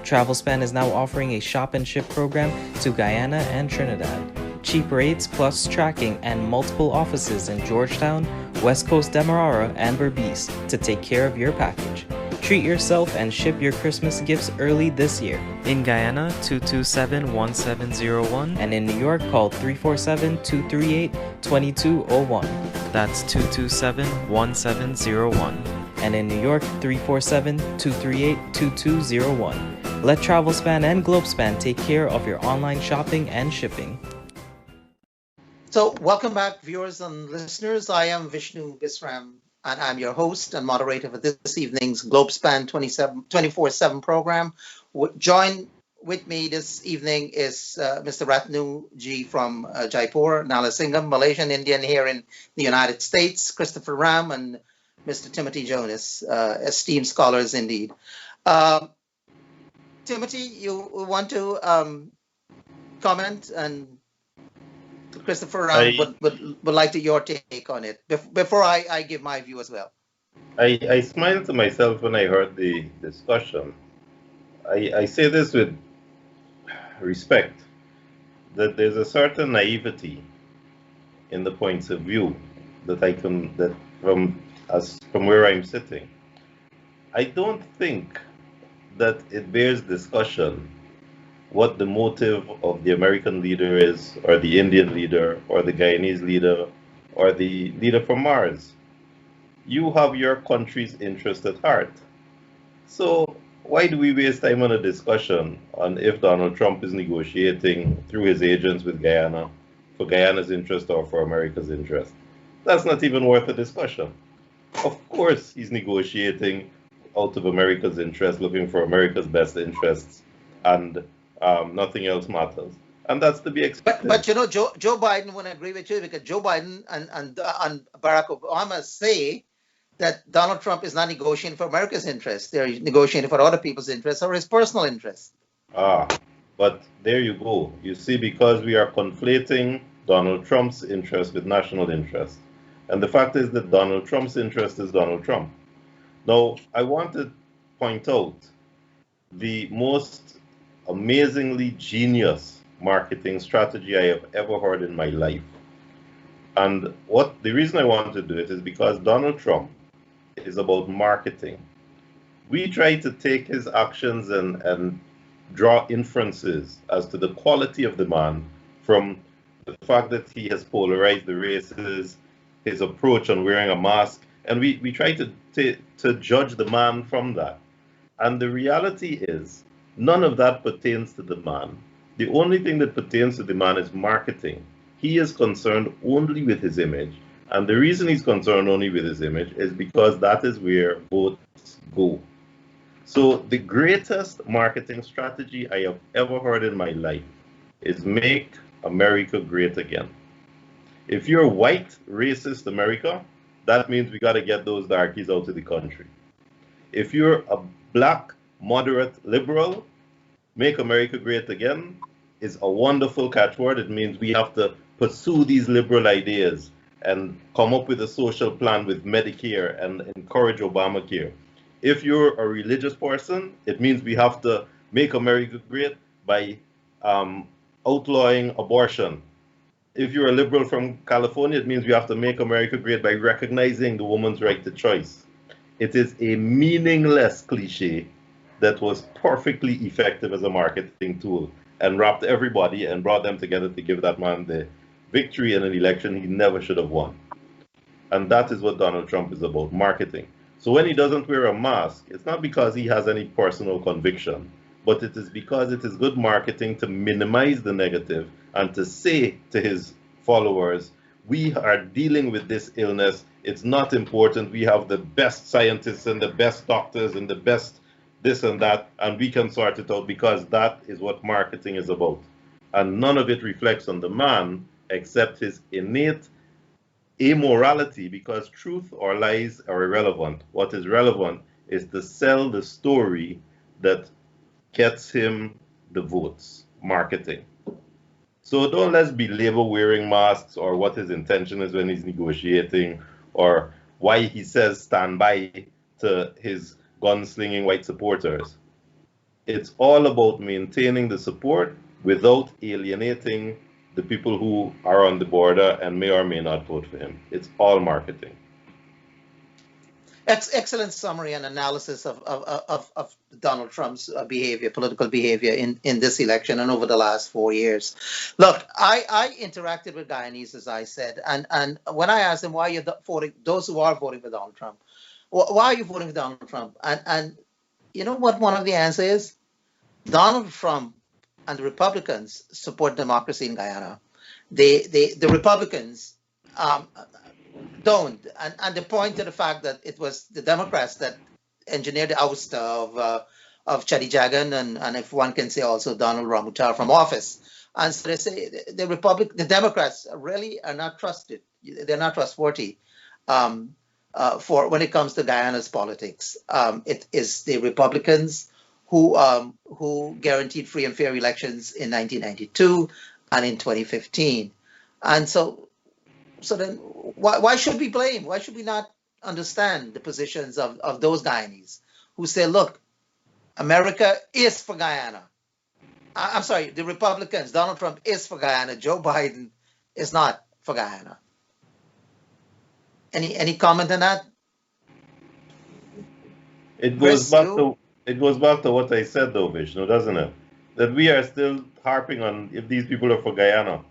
Travelspan is now offering a shop and ship program to Guyana and Trinidad. Cheap rates plus tracking and multiple offices in Georgetown, West Coast Demerara, and Berbice to take care of your package. Treat yourself and ship your Christmas gifts early this year. In Guyana, 227-1701, and in New York, call 347-238-2201. That's 227-1701. And in New York, 347-238-2201. Let Travelspan and Globespan take care of your online shopping and shipping. So welcome back, viewers and listeners. I am Vishnu Bisram, and I'm your host and moderator for this evening's Globespan 24x7 program. Join with me this evening is Mr. Ratnu G from Jaipur, Nalasingham, Malaysian Indian here in the United States, Christopher Ram, and Mr. Timothy Jonas, esteemed scholars indeed. Timothy, you want to comment, and Christopher would like to your take on it before I give my view as well. I smiled to myself when I heard the discussion. I say this with respect, that there's a certain naivety in the points of view that from where I'm sitting. I don't think that it bears discussion what the motive of the American leader is, or the Indian leader, or the Guyanese leader, or the leader from Mars. You have your country's interest at heart. So why do we waste time on a discussion on if Donald Trump is negotiating through his agents with Guyana for Guyana's interest or for America's interest? That's not even worth a discussion. Of course he's negotiating out of America's interest, looking for America's best interests, and nothing else matters. And that's to be expected. But you know, Joe Biden would agree with you, because Joe Biden and Barack Obama say that Donald Trump is not negotiating for America's interests. They're negotiating for other people's interests or his personal interests. But there you go. You see, because we are conflating Donald Trump's interest with national interest. And the fact is that Donald Trump's interest is Donald Trump. Now, I want to point out the most amazingly genius marketing strategy I have ever heard in my life. And the reason I want to do it is because Donald Trump is about marketing. We try to take his actions and draw inferences as to the quality of the man from the fact that he has polarized the races, his approach on wearing a mask, and we try to judge the man from that. And the reality is, none of that pertains to the man. The only thing that pertains to the man is marketing. He is concerned only with his image. And the reason he's concerned only with his image is because that is where votes go. So the greatest marketing strategy I have ever heard in my life is make America great again. If you're white, racist America, that means we got to get those darkies out of the country. If you're a black, moderate, liberal, make America great again is a wonderful catchword. It means we have to pursue these liberal ideas and come up with a social plan with Medicare and encourage Obamacare. If you're a religious person, it means we have to make America great by outlawing abortion. If you're a liberal from California, it means we have to make America great by recognizing the woman's right to choice. It is a meaningless cliche that was perfectly effective as a marketing tool and wrapped everybody and brought them together to give that man the victory in an election he never should have won. And that is what Donald Trump is about, marketing. So when he doesn't wear a mask, it's not because he has any personal conviction, but it is because it is good marketing to minimize the negative and to say to his followers, we are dealing with this illness. It's not important. We have the best scientists and the best doctors and the best this and that, and we can sort it out, because that is what marketing is about. And none of it reflects on the man except his innate amorality, because truth or lies are irrelevant. What is relevant is to sell the story that gets him the votes, marketing. So don't let's be label wearing masks or what his intention is when he's negotiating or why he says stand by to his gunslinging white supporters. It's all about maintaining the support without alienating the people who are on the border and may or may not vote for him. It's all marketing. Excellent summary and analysis of Donald Trump's behavior, political behavior in this election and over the last 4 years. Look, I interacted with Guyanese, as I said, and when I asked them why you're voting, those who are voting for Donald Trump, why are you voting for Donald Trump? And you know what one of the answers is? Donald Trump and the Republicans support democracy in Guyana. The Republicans don't, and they point to the fact that it was the Democrats that engineered the ouster of Chadi Jagan and if one can say also Donald Ramutar from office. And so they say the Democrats really are not trusted. They're not trustworthy for when it comes to Guyana's politics. It is the Republicans who guaranteed free and fair elections in 1992 and in 2015. And so then why should we blame? Why should we not understand the positions of those Guyanese who say, look, America is for Guyana. I'm sorry, the Republicans, Donald Trump is for Guyana. Joe Biden is not for Guyana. Any comment on that? It goes back to what I said though, Vishnu, doesn't it? That we are still harping on if these people are for Guyana.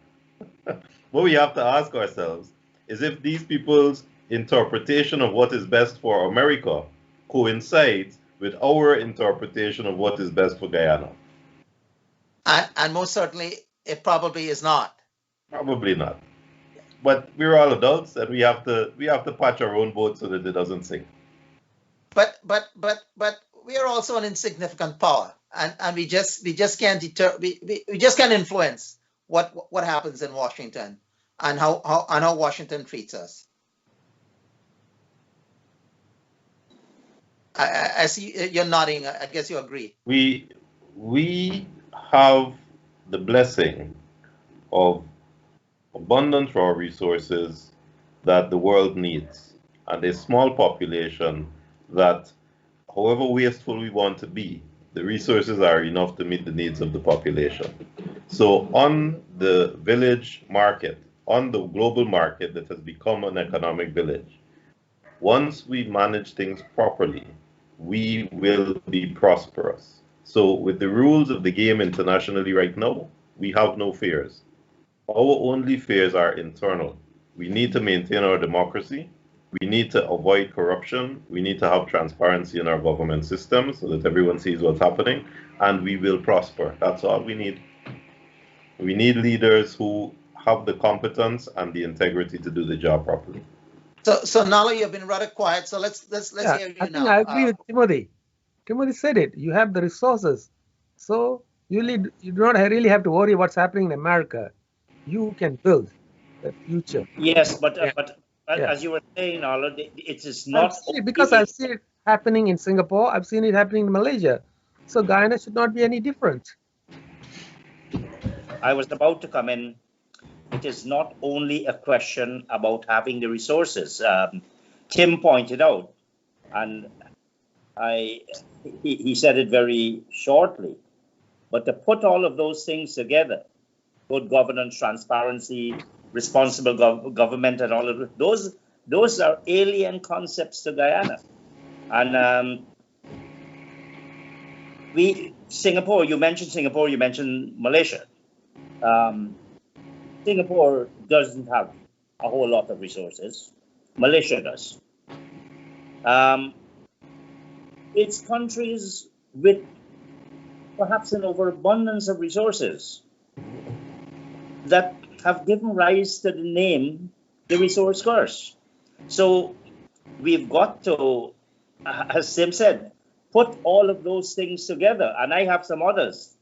What we have to ask ourselves is if these people's interpretation of what is best for America coincides with our interpretation of what is best for Guyana. And most certainly, it probably is not. Probably not. But we're all adults, and we have to patch our own boat so that it doesn't sink. But we are also an insignificant power, and we just can't we just can't influence what happens in Washington and how Washington treats us. I see you're nodding. I guess you agree. We have the blessing of abundant raw resources that the world needs, and a small population that, however wasteful we want to be, the resources are enough to meet the needs of the population. So on the village market, on the global market that has become an economic village, once we manage things properly, we will be prosperous. So with the rules of the game internationally right now, we have no fears. Our only fears are internal. We need to maintain our democracy. We need to avoid corruption. We need to have transparency in our government system so that everyone sees what's happening, and we will prosper. That's all we need. We need leaders who have the competence and the integrity to do the job properly. So Nala, you've been rather quiet. So let's hear you now. I agree with Timothy. Timothy said it. You have the resources, so you do not really have to worry what's happening in America. You can build the future. Yes, but as you were saying, Nala, it is not because I've seen it happening in Singapore. I've seen it happening in Malaysia. So Guyana should not be any different. I was about to come in. It is not only a question about having the resources. Tim pointed out, and he said it very shortly, but to put all of those things together, good governance, transparency, responsible government, and all of it, those are alien concepts to Guyana. And Singapore, you mentioned Malaysia. Singapore doesn't have a whole lot of resources. Malaysia does. It's countries with perhaps an overabundance of resources that have given rise to the name, the resource curse. So we've got to, as Tim said, put all of those things together. And I have some others.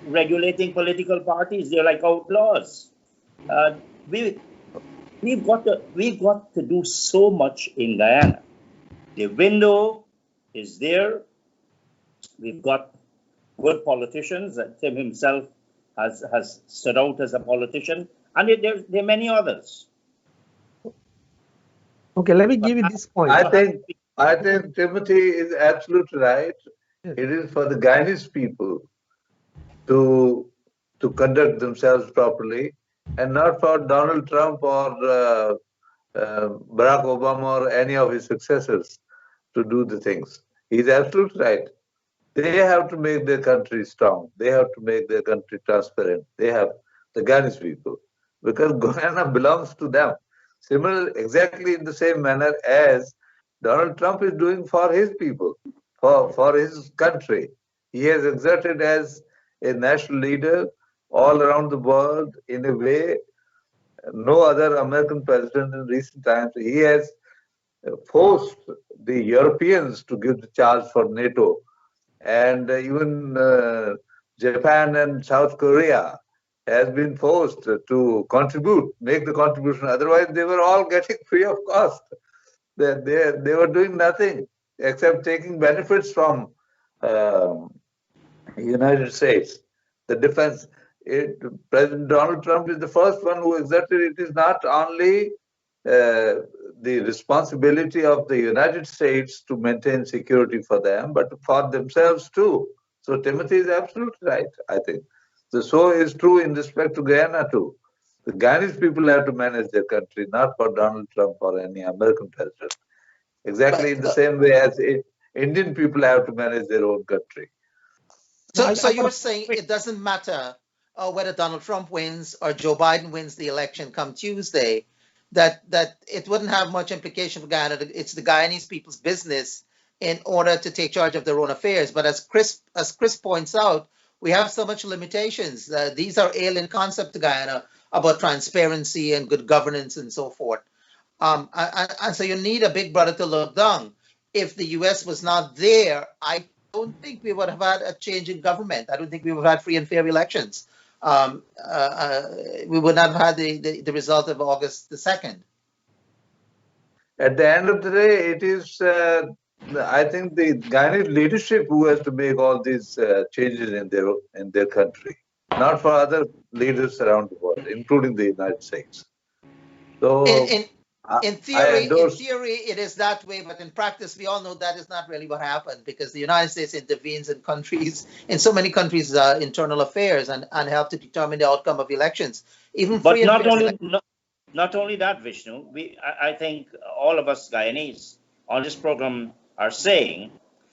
Regulating political parties, they're like outlaws. We've got to do so much in Guyana. The window is there. We've got good politicians. Tim himself has stood out as a politician, and there are many others. Okay, let me give you this point. I think Timothy is absolutely right. Yes. It is for the Guyanese people to conduct themselves properly, and not for Donald Trump or Barack Obama or any of his successors to do the things. He's absolutely right. They have to make their country strong. They have to make their country transparent. They have the Guyanese people, because Guyana belongs to them. Similar, exactly in the same manner as Donald Trump is doing for his people, for his country. He has exerted as a national leader all around the world in a way no other American president in recent times. He has forced the Europeans to give the charge for NATO, and even Japan and South Korea has been forced to contribute, make the contribution. Otherwise, they were all getting free of cost. They were doing nothing except taking benefits from United States. The defense. President Donald Trump is the first one who exerted. It is not only the responsibility of the United States to maintain security for them, but for themselves too. So Timothy is absolutely right, I think. So is true in respect to Guyana too. The Guyanese people have to manage their country, not for Donald Trump or any American president. Exactly in the same way as Indian people have to manage their own country. So you're saying it doesn't matter whether Donald Trump wins or Joe Biden wins the election come Tuesday, that it wouldn't have much implication for Guyana. It's the Guyanese people's business in order to take charge of their own affairs. But as Chris points out, we have so much limitations. These are alien concepts to Guyana about transparency and good governance and so forth. And so you need a big brother to look down. If the U.S. was not there, I don't think we would have had a change in government. I don't think we would have had free and fair elections. We would not have had the result of August the 2nd. At the end of the day, it is, I think, the Guyanese leadership who has to make all these changes in their country, not for other leaders around the world, including the United States. So, in theory, it is that way, but in practice, we all know that is not really what happened, because the United States intervenes in so many countries' internal affairs and help to determine the outcome of elections. But not only that, Vishnu. I think all of us Guyanese on this program are saying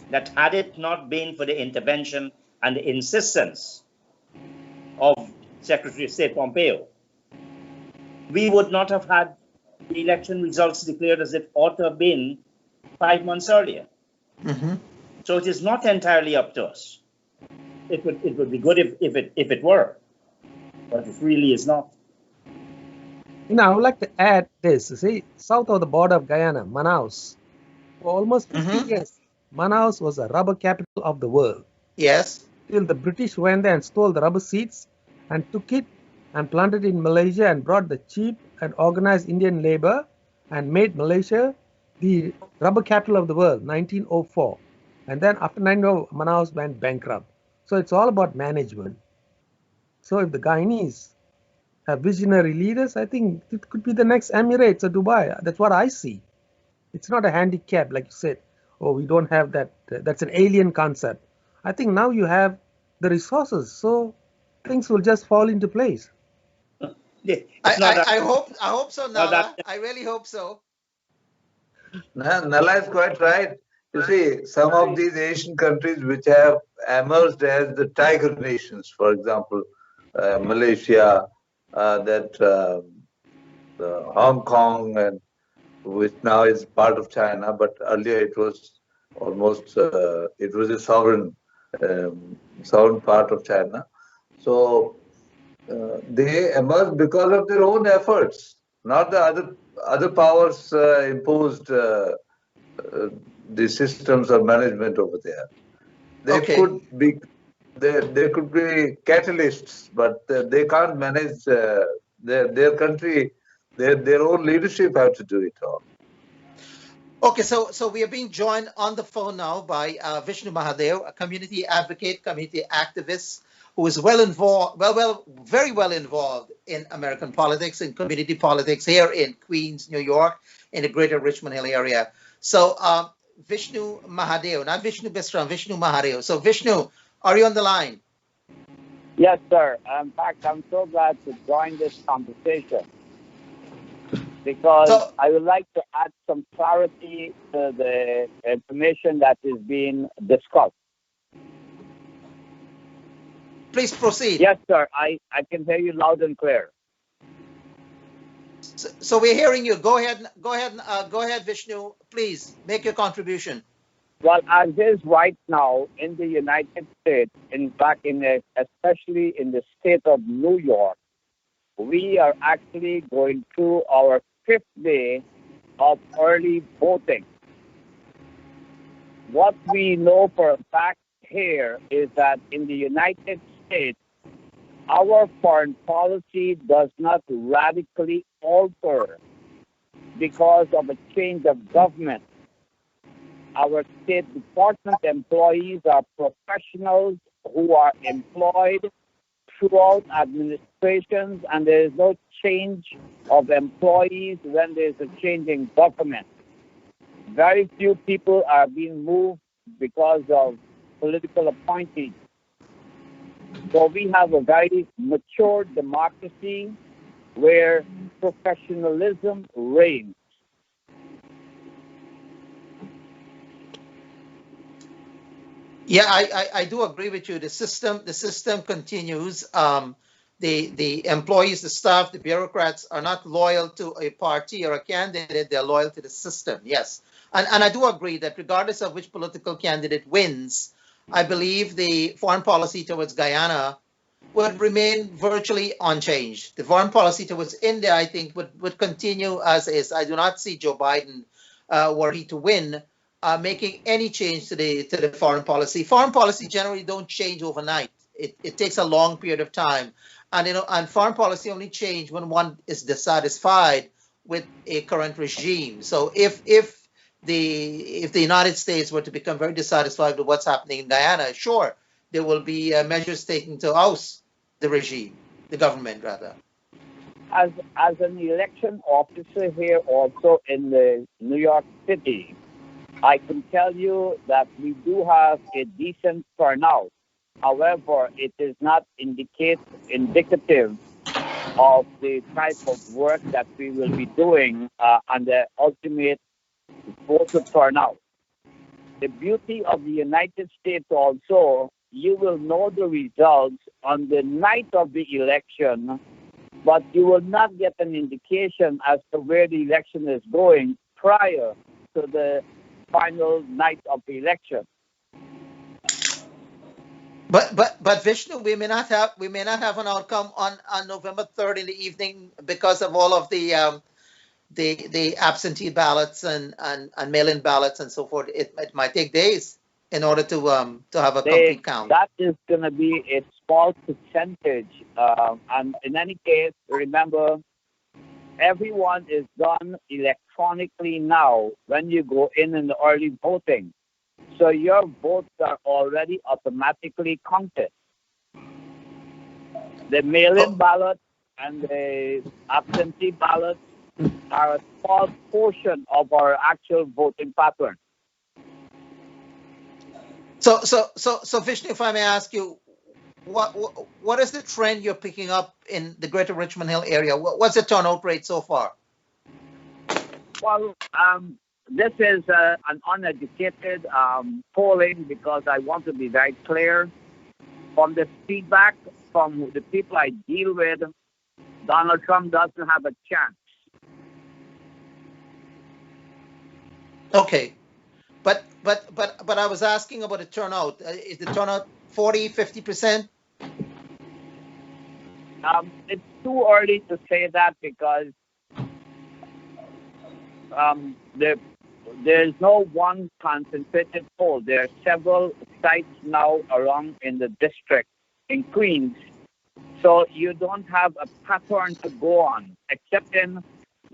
that had it not been for the intervention and the insistence of Secretary of State Pompeo, we would not have had the election results declared as it ought to have been 5 months earlier. Mm-hmm. So it is not entirely up to us. It would be good if it were, but it really is not. I would like to add this. See, south of the border of Guyana, Manaus, for almost 50 years, Manaus was a rubber capital of the world. Yes. Till the British went there and stole the rubber seeds and took it and planted it in Malaysia and brought the cheap and organized Indian labor and made Malaysia the rubber capital of the world, 1904. And then after 1904, Manaus went bankrupt. So it's all about management. So if the Guyanese have visionary leaders, I think it could be the next Emirates or Dubai. That's what I see. It's not a handicap, like you said. Oh, we don't have that. That's an alien concept. I think now you have the resources, so things will just fall into place. I hope so, Nala. I really hope so. Nala is quite right. You see, some of these Asian countries which have emerged as the tiger nations, for example, Malaysia, Hong Kong, and which now is part of China, but earlier it was almost it was a sovereign part of China. So they emerged because of their own efforts, not the other powers imposed the systems of management over there. They could be catalysts, but they can't manage their country. Their own leadership have to do it all. Okay, so we are being joined on the phone now by Vishnu Mahadev, a community advocate, community activist who is well involved, very well involved in American politics and community politics here in Queens, New York, in the greater Richmond Hill area. So Vishnu Mahadev, not Vishnu Bisram, Vishnu Mahadev. So Vishnu, are you on the line? Yes, sir. In fact, I'm so glad to join this conversation because I would like to add some clarity to the information that is being discussed. Please proceed. Yes, sir. I can hear you loud and clear. So we're hearing you. Go ahead, Vishnu. Please make your contribution. Well, as is right now in the United States, in fact, especially in the state of New York, we are actually going through our 5th day of early voting. What we know for a fact here is that in the United States, our foreign policy does not radically alter because of a change of government. Our State Department employees are professionals who are employed throughout administrations, and there is no change of employees when there is a change in government. Very few people are being moved because of political appointees. So we have a very mature democracy where professionalism reigns. Yeah, I do agree with you. The system continues. The employees, the staff, the bureaucrats are not loyal to a party or a candidate. They're loyal to the system. Yes, and I do agree that regardless of which political candidate wins, I believe the foreign policy towards Guyana would remain virtually unchanged. The foreign policy towards India, I think, would continue as is. I do not see Joe Biden, were he to win, making any change to the foreign policy. Foreign policy generally don't change overnight. It takes a long period of time, and foreign policy only change when one is dissatisfied with a current regime. So if the United States were to become very dissatisfied with what's happening in Guyana, sure, there will be measures taken to oust the regime, the government rather. As an election officer here also in the New York City, I can tell you that we do have a decent turnout. However, it is not indicative of the type of work that we will be doing and the ultimate voter turnout. The beauty of the United States also, you will know the results on the night of the election, but you will not get an indication as to where the election is going prior to the final night of the election. But Vishnu, we may not have an outcome on November 3rd in the evening because of all of the absentee ballots and mail-in ballots and so forth. It might take days in order to have a complete count. That is going to be a small percentage, and in any case, remember, everyone is done electronically now when you go in the early voting. So your votes are already automatically counted. The mail-in ballot and the absentee ballots are a small portion of our actual voting pattern. So Vishnu, if I may ask you, what is the trend you're picking up in the greater Richmond Hill area? What's the turnout rate so far? Well, this is an uneducated polling because I want to be very clear. From the feedback from the people I deal with, Donald Trump doesn't have a chance. Okay, but I was asking about the turnout. Is the turnout 40, 50%? It's too early to say that because there's no one concentrated poll. There are several sites now around in the district in Queens. So you don't have a pattern to go on, except in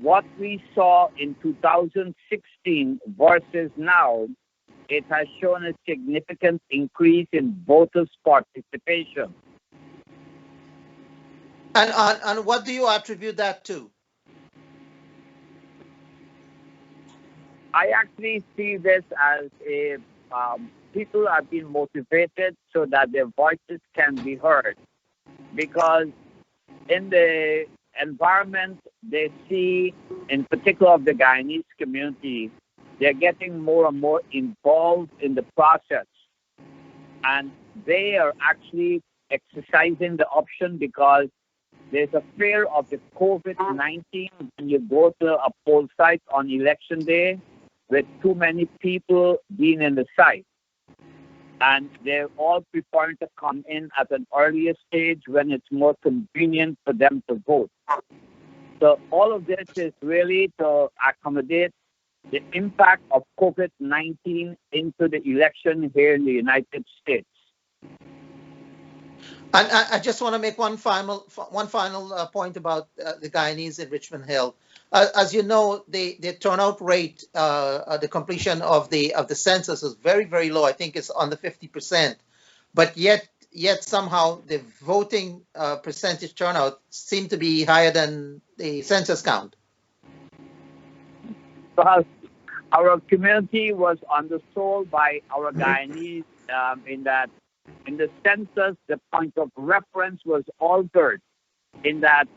what we saw in 2016 versus now, it has shown a significant increase in voters' participation. And what do you attribute that to? I actually see this as a people are being motivated so that their voices can be heard, because in the environment they see, in particular of the Guyanese community, they're getting more and more involved in the process, and they are actually exercising the option because there's a fear of the COVID-19 when you go to a poll site on election day with too many people being in the site. And they're all preparing to come in at an earlier stage when it's more convenient for them to vote. So all of this is really to accommodate the impact of COVID-19 into the election here in the United States. And I just want to make one final point about the Guyanese in Richmond Hill. As you know, the turnout rate, the completion of the census is very, very low. I think it's under 50%. But yet somehow the voting percentage turnout seemed to be higher than the census count. Well, our community was undersold by our Guyanese in that in the census, the point of reference was altered, in that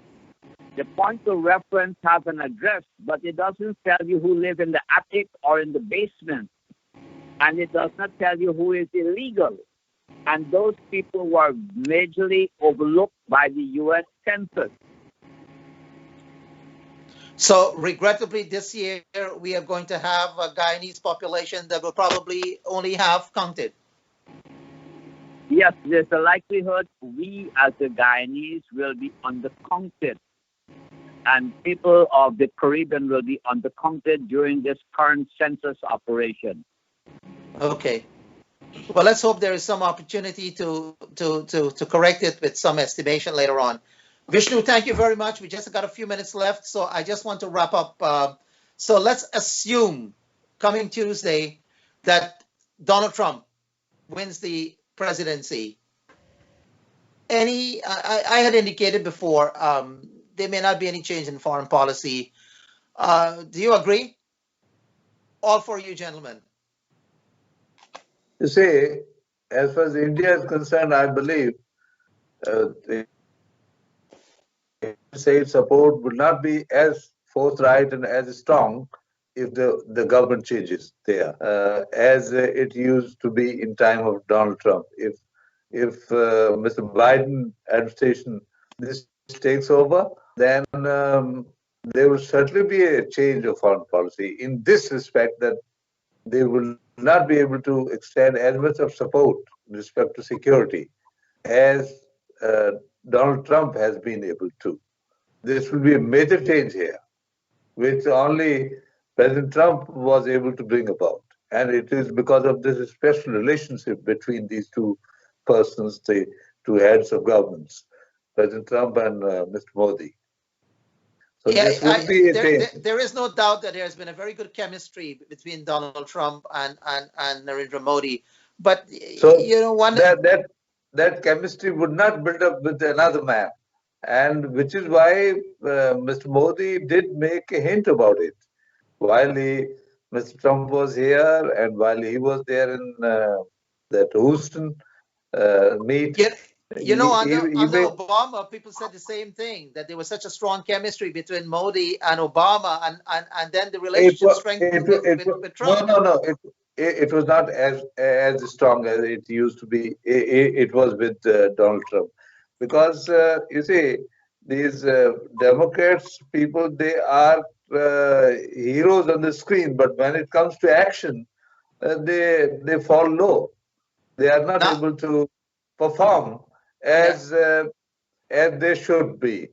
the point of reference has an address, but it doesn't tell you who live in the attic or in the basement. And it does not tell you who is illegal. And those people were majorly overlooked by the U.S. Census. So regrettably, this year, we are going to have a Guyanese population that will probably only half counted. Yes, there's a likelihood we as the Guyanese will be undercounted, and people of the Caribbean will be undercounted during this current census operation. Okay. Well, let's hope there is some opportunity to correct it with some estimation later on. Vishnu, thank you very much. We just got a few minutes left, so I just want to wrap up. So let's assume coming Tuesday that Donald Trump wins the presidency. I had indicated before, there may not be any change in foreign policy. Do you agree? All for you, gentlemen. You see, as far as India is concerned, I believe the state support would not be as forthright and as strong if the government changes there, as it used to be in time of Donald Trump. If Mr. Biden administration this takes over, then there will certainly be a change of foreign policy in this respect, that they will not be able to extend as much of support with respect to security as Donald Trump has been able to. This will be a major change here, which only President Trump was able to bring about. And it is because of this special relationship between these two persons, the two heads of governments, President Trump and Mr. Modi. So yeah, this will be a change. There is no doubt that there has been a very good chemistry between Donald Trump and Narendra Modi. But so you know, that chemistry would not build up with another man, and which is why Mr. Modi did make a hint about it while Mr. Trump was here, and while he was there in that Houston meet. Yeah. You know, under Obama, people said the same thing, that there was such a strong chemistry between Modi and Obama, and then the relationship strengthened with Trump. No. It was not as strong as it used to be. It was with Donald Trump, because you see, these Democrats people, they are heroes on the screen, but when it comes to action, they fall low. They are not able to perform as they should be.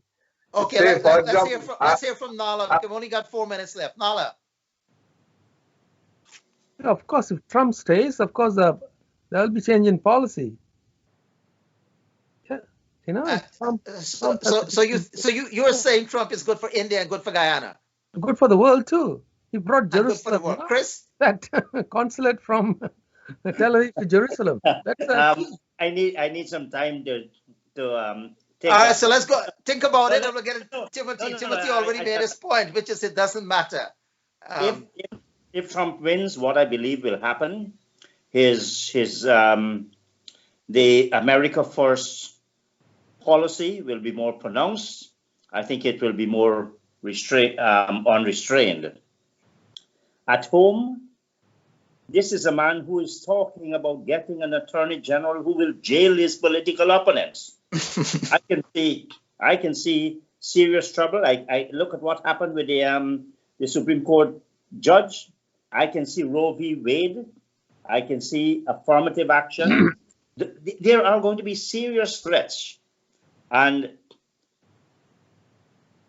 Okay, let's hear from Nala. We've only got 4 minutes left. Nala. Of course, if Trump stays, of course, there will be change in policy. Yeah, you know. So you're saying Trump is good for India and good for Guyana? Good for the world too. He brought And good for the Jerusalem, world. Chris? that consulate from Tel Aviv to Jerusalem. That's I need some time to take All right, that. so let's go. Think about it, No, and we'll get it. no, Timothy. no, Timothy already made his point, which is it doesn't matter. If Trump wins, what I believe will happen, his the America First policy will be more pronounced. I think it will be more unrestrained. At home, this is a man who is talking about getting an attorney general who will jail his political opponents. I can see serious trouble. I look at what happened with the Supreme Court judge. I can see Roe v. Wade. I can see affirmative action. There are going to be serious threats, and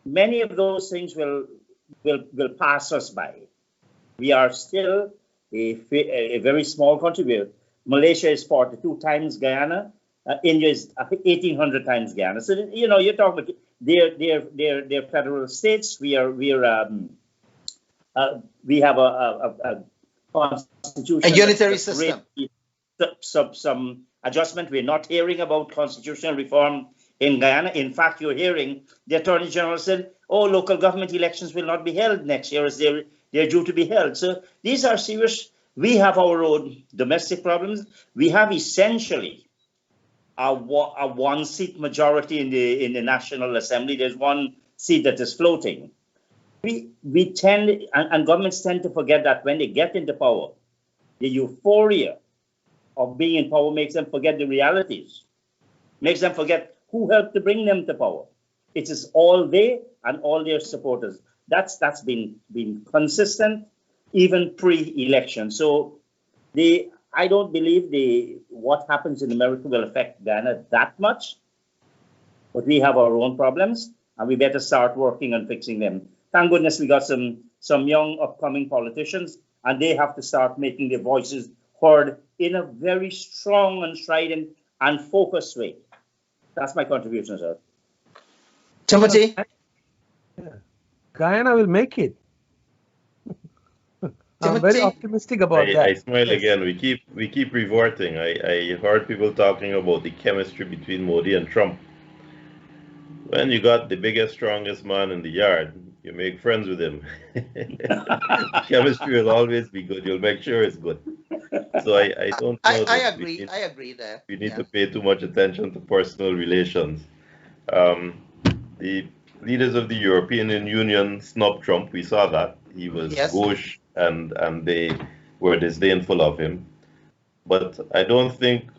many of those things will pass us by. We are still a very small country. Malaysia is 42 times Guyana. India is 1,800 times Guyana. So you're talking about they're federal states. We have a constitution, a unitary system. Some adjustment. We're not hearing about constitutional reform in Guyana. In fact, you're hearing the Attorney General said, "Oh, local government elections will not be held next year as they're due to be held." So these are serious. We have our own domestic problems. We have essentially a one-seat majority in the National Assembly. There's one seat that is floating. We tend, and governments tend to forget that when they get into power, the euphoria of being in power makes them forget the realities, makes them forget who helped to bring them to power. It is all they and all their supporters. That's been consistent even pre-election. So I don't believe what happens in America will affect Guyana that much, but we have our own problems and we better start working on fixing them. Thank goodness we got some young upcoming politicians, and they have to start making their voices heard in a very strong and strident and focused way. That's my contribution, sir. Timothy? Guyana will make it. I'm very optimistic about that. I smile again. We keep reverting. I heard people talking about the chemistry between Modi and Trump. When you got the biggest, strongest man in the yard, you make friends with him. Chemistry will always be good. You'll make sure it's good. So I don't know. I agree. I agree there. We need to pay too much attention to personal relations. The leaders of the European Union snubbed Trump. We saw that. He was gauche and they were disdainful of him. But I don't think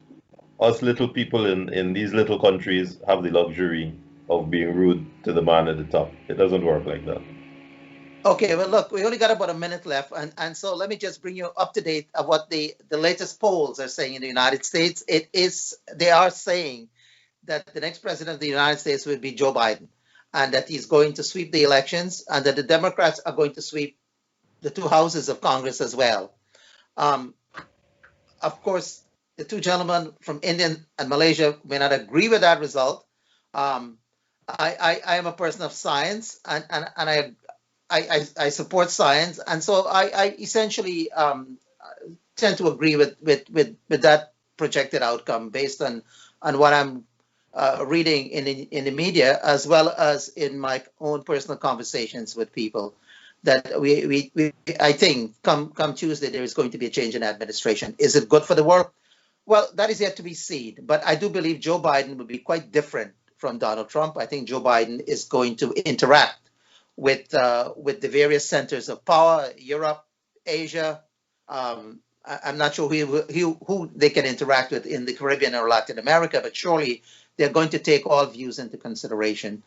us little people in these little countries have the luxury of being rude to the man at the top. It doesn't work like that. Okay, well, look, we only got about a minute left. And so let me just bring you up to date of what the latest polls are saying in the United States. They are saying that the next president of the United States will be Joe Biden, and that he's going to sweep the elections, and that the Democrats are going to sweep the two houses of Congress as well. Of course, the two gentlemen from India and Malaysia may not agree with that result. I am a person of science, and I support science, and so I essentially tend to agree with that projected outcome based on what I'm reading in the media, as well as in my own personal conversations with people. That I think come Tuesday there is going to be a change in administration. Is it good for the world? Well, that is yet to be seen. But I do believe Joe Biden will be quite different from Donald Trump. I think Joe Biden is going to interact with the various centers of power, Europe, Asia. I'm not sure who they can interact with in the Caribbean or Latin America, but surely they're going to take all views into consideration.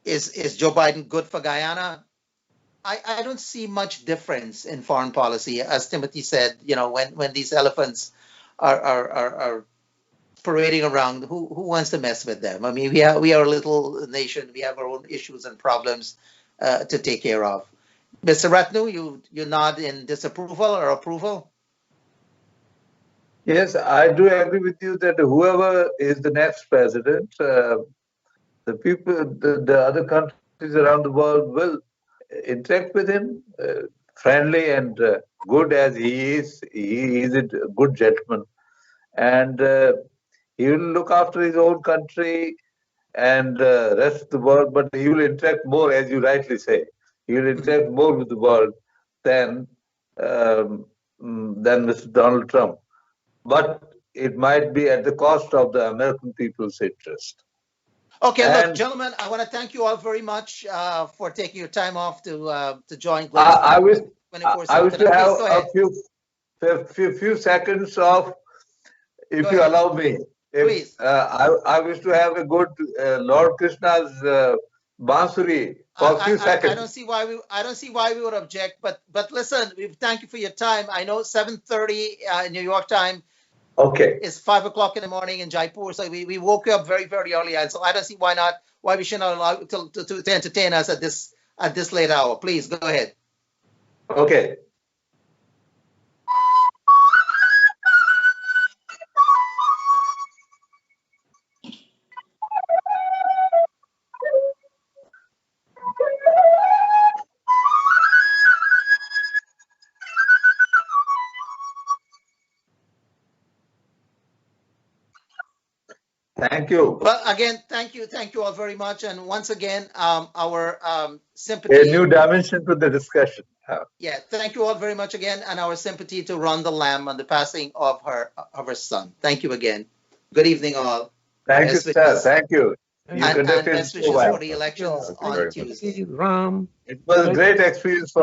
Is Joe Biden good for Guyana? I don't see much difference in foreign policy. As Timothy said, when these elephants are parading around, who wants to mess with them? I mean, we are a little nation. We have our own issues and problems to take care of. Mr. Ratnu, you nod in disapproval or approval? Yes, I do agree with you that whoever is the next president, the people, the other countries around the world will interact with him, friendly and good as he is. He is a good gentleman, and he will look after his own country and rest of the world. But he will interact more, as you rightly say. He will interact more with the world than Mr. Donald Trump. But it might be at the cost of the American people's interest. Okay, And look, gentlemen, I want to thank you all very much for taking your time off to join I wish 24/7. I wish to Please, have go ahead. a few seconds of, if Go you ahead. allow me. Please. I wish to have a good Lord Krishna's bansuri for a few seconds. I don't see why we would object, but listen, we thank you for your time. I know 7:30 New York time. Okay. It's 5 o'clock in the morning in Jaipur, so we woke you up very, very early, and so I don't see why we should not allow you to entertain us at this late hour. Please go ahead. Okay. Thank you. Well, again, thank you all very much, and once again, our sympathy. A new dimension to the discussion. Yeah, thank you all very much again, and our sympathy to Rhonda Lamb on the passing of her son. Thank you again. Good evening, all. Thank you, sir. Thank you. And best wishes for the elections on Tuesday. Ram. It was a great experience for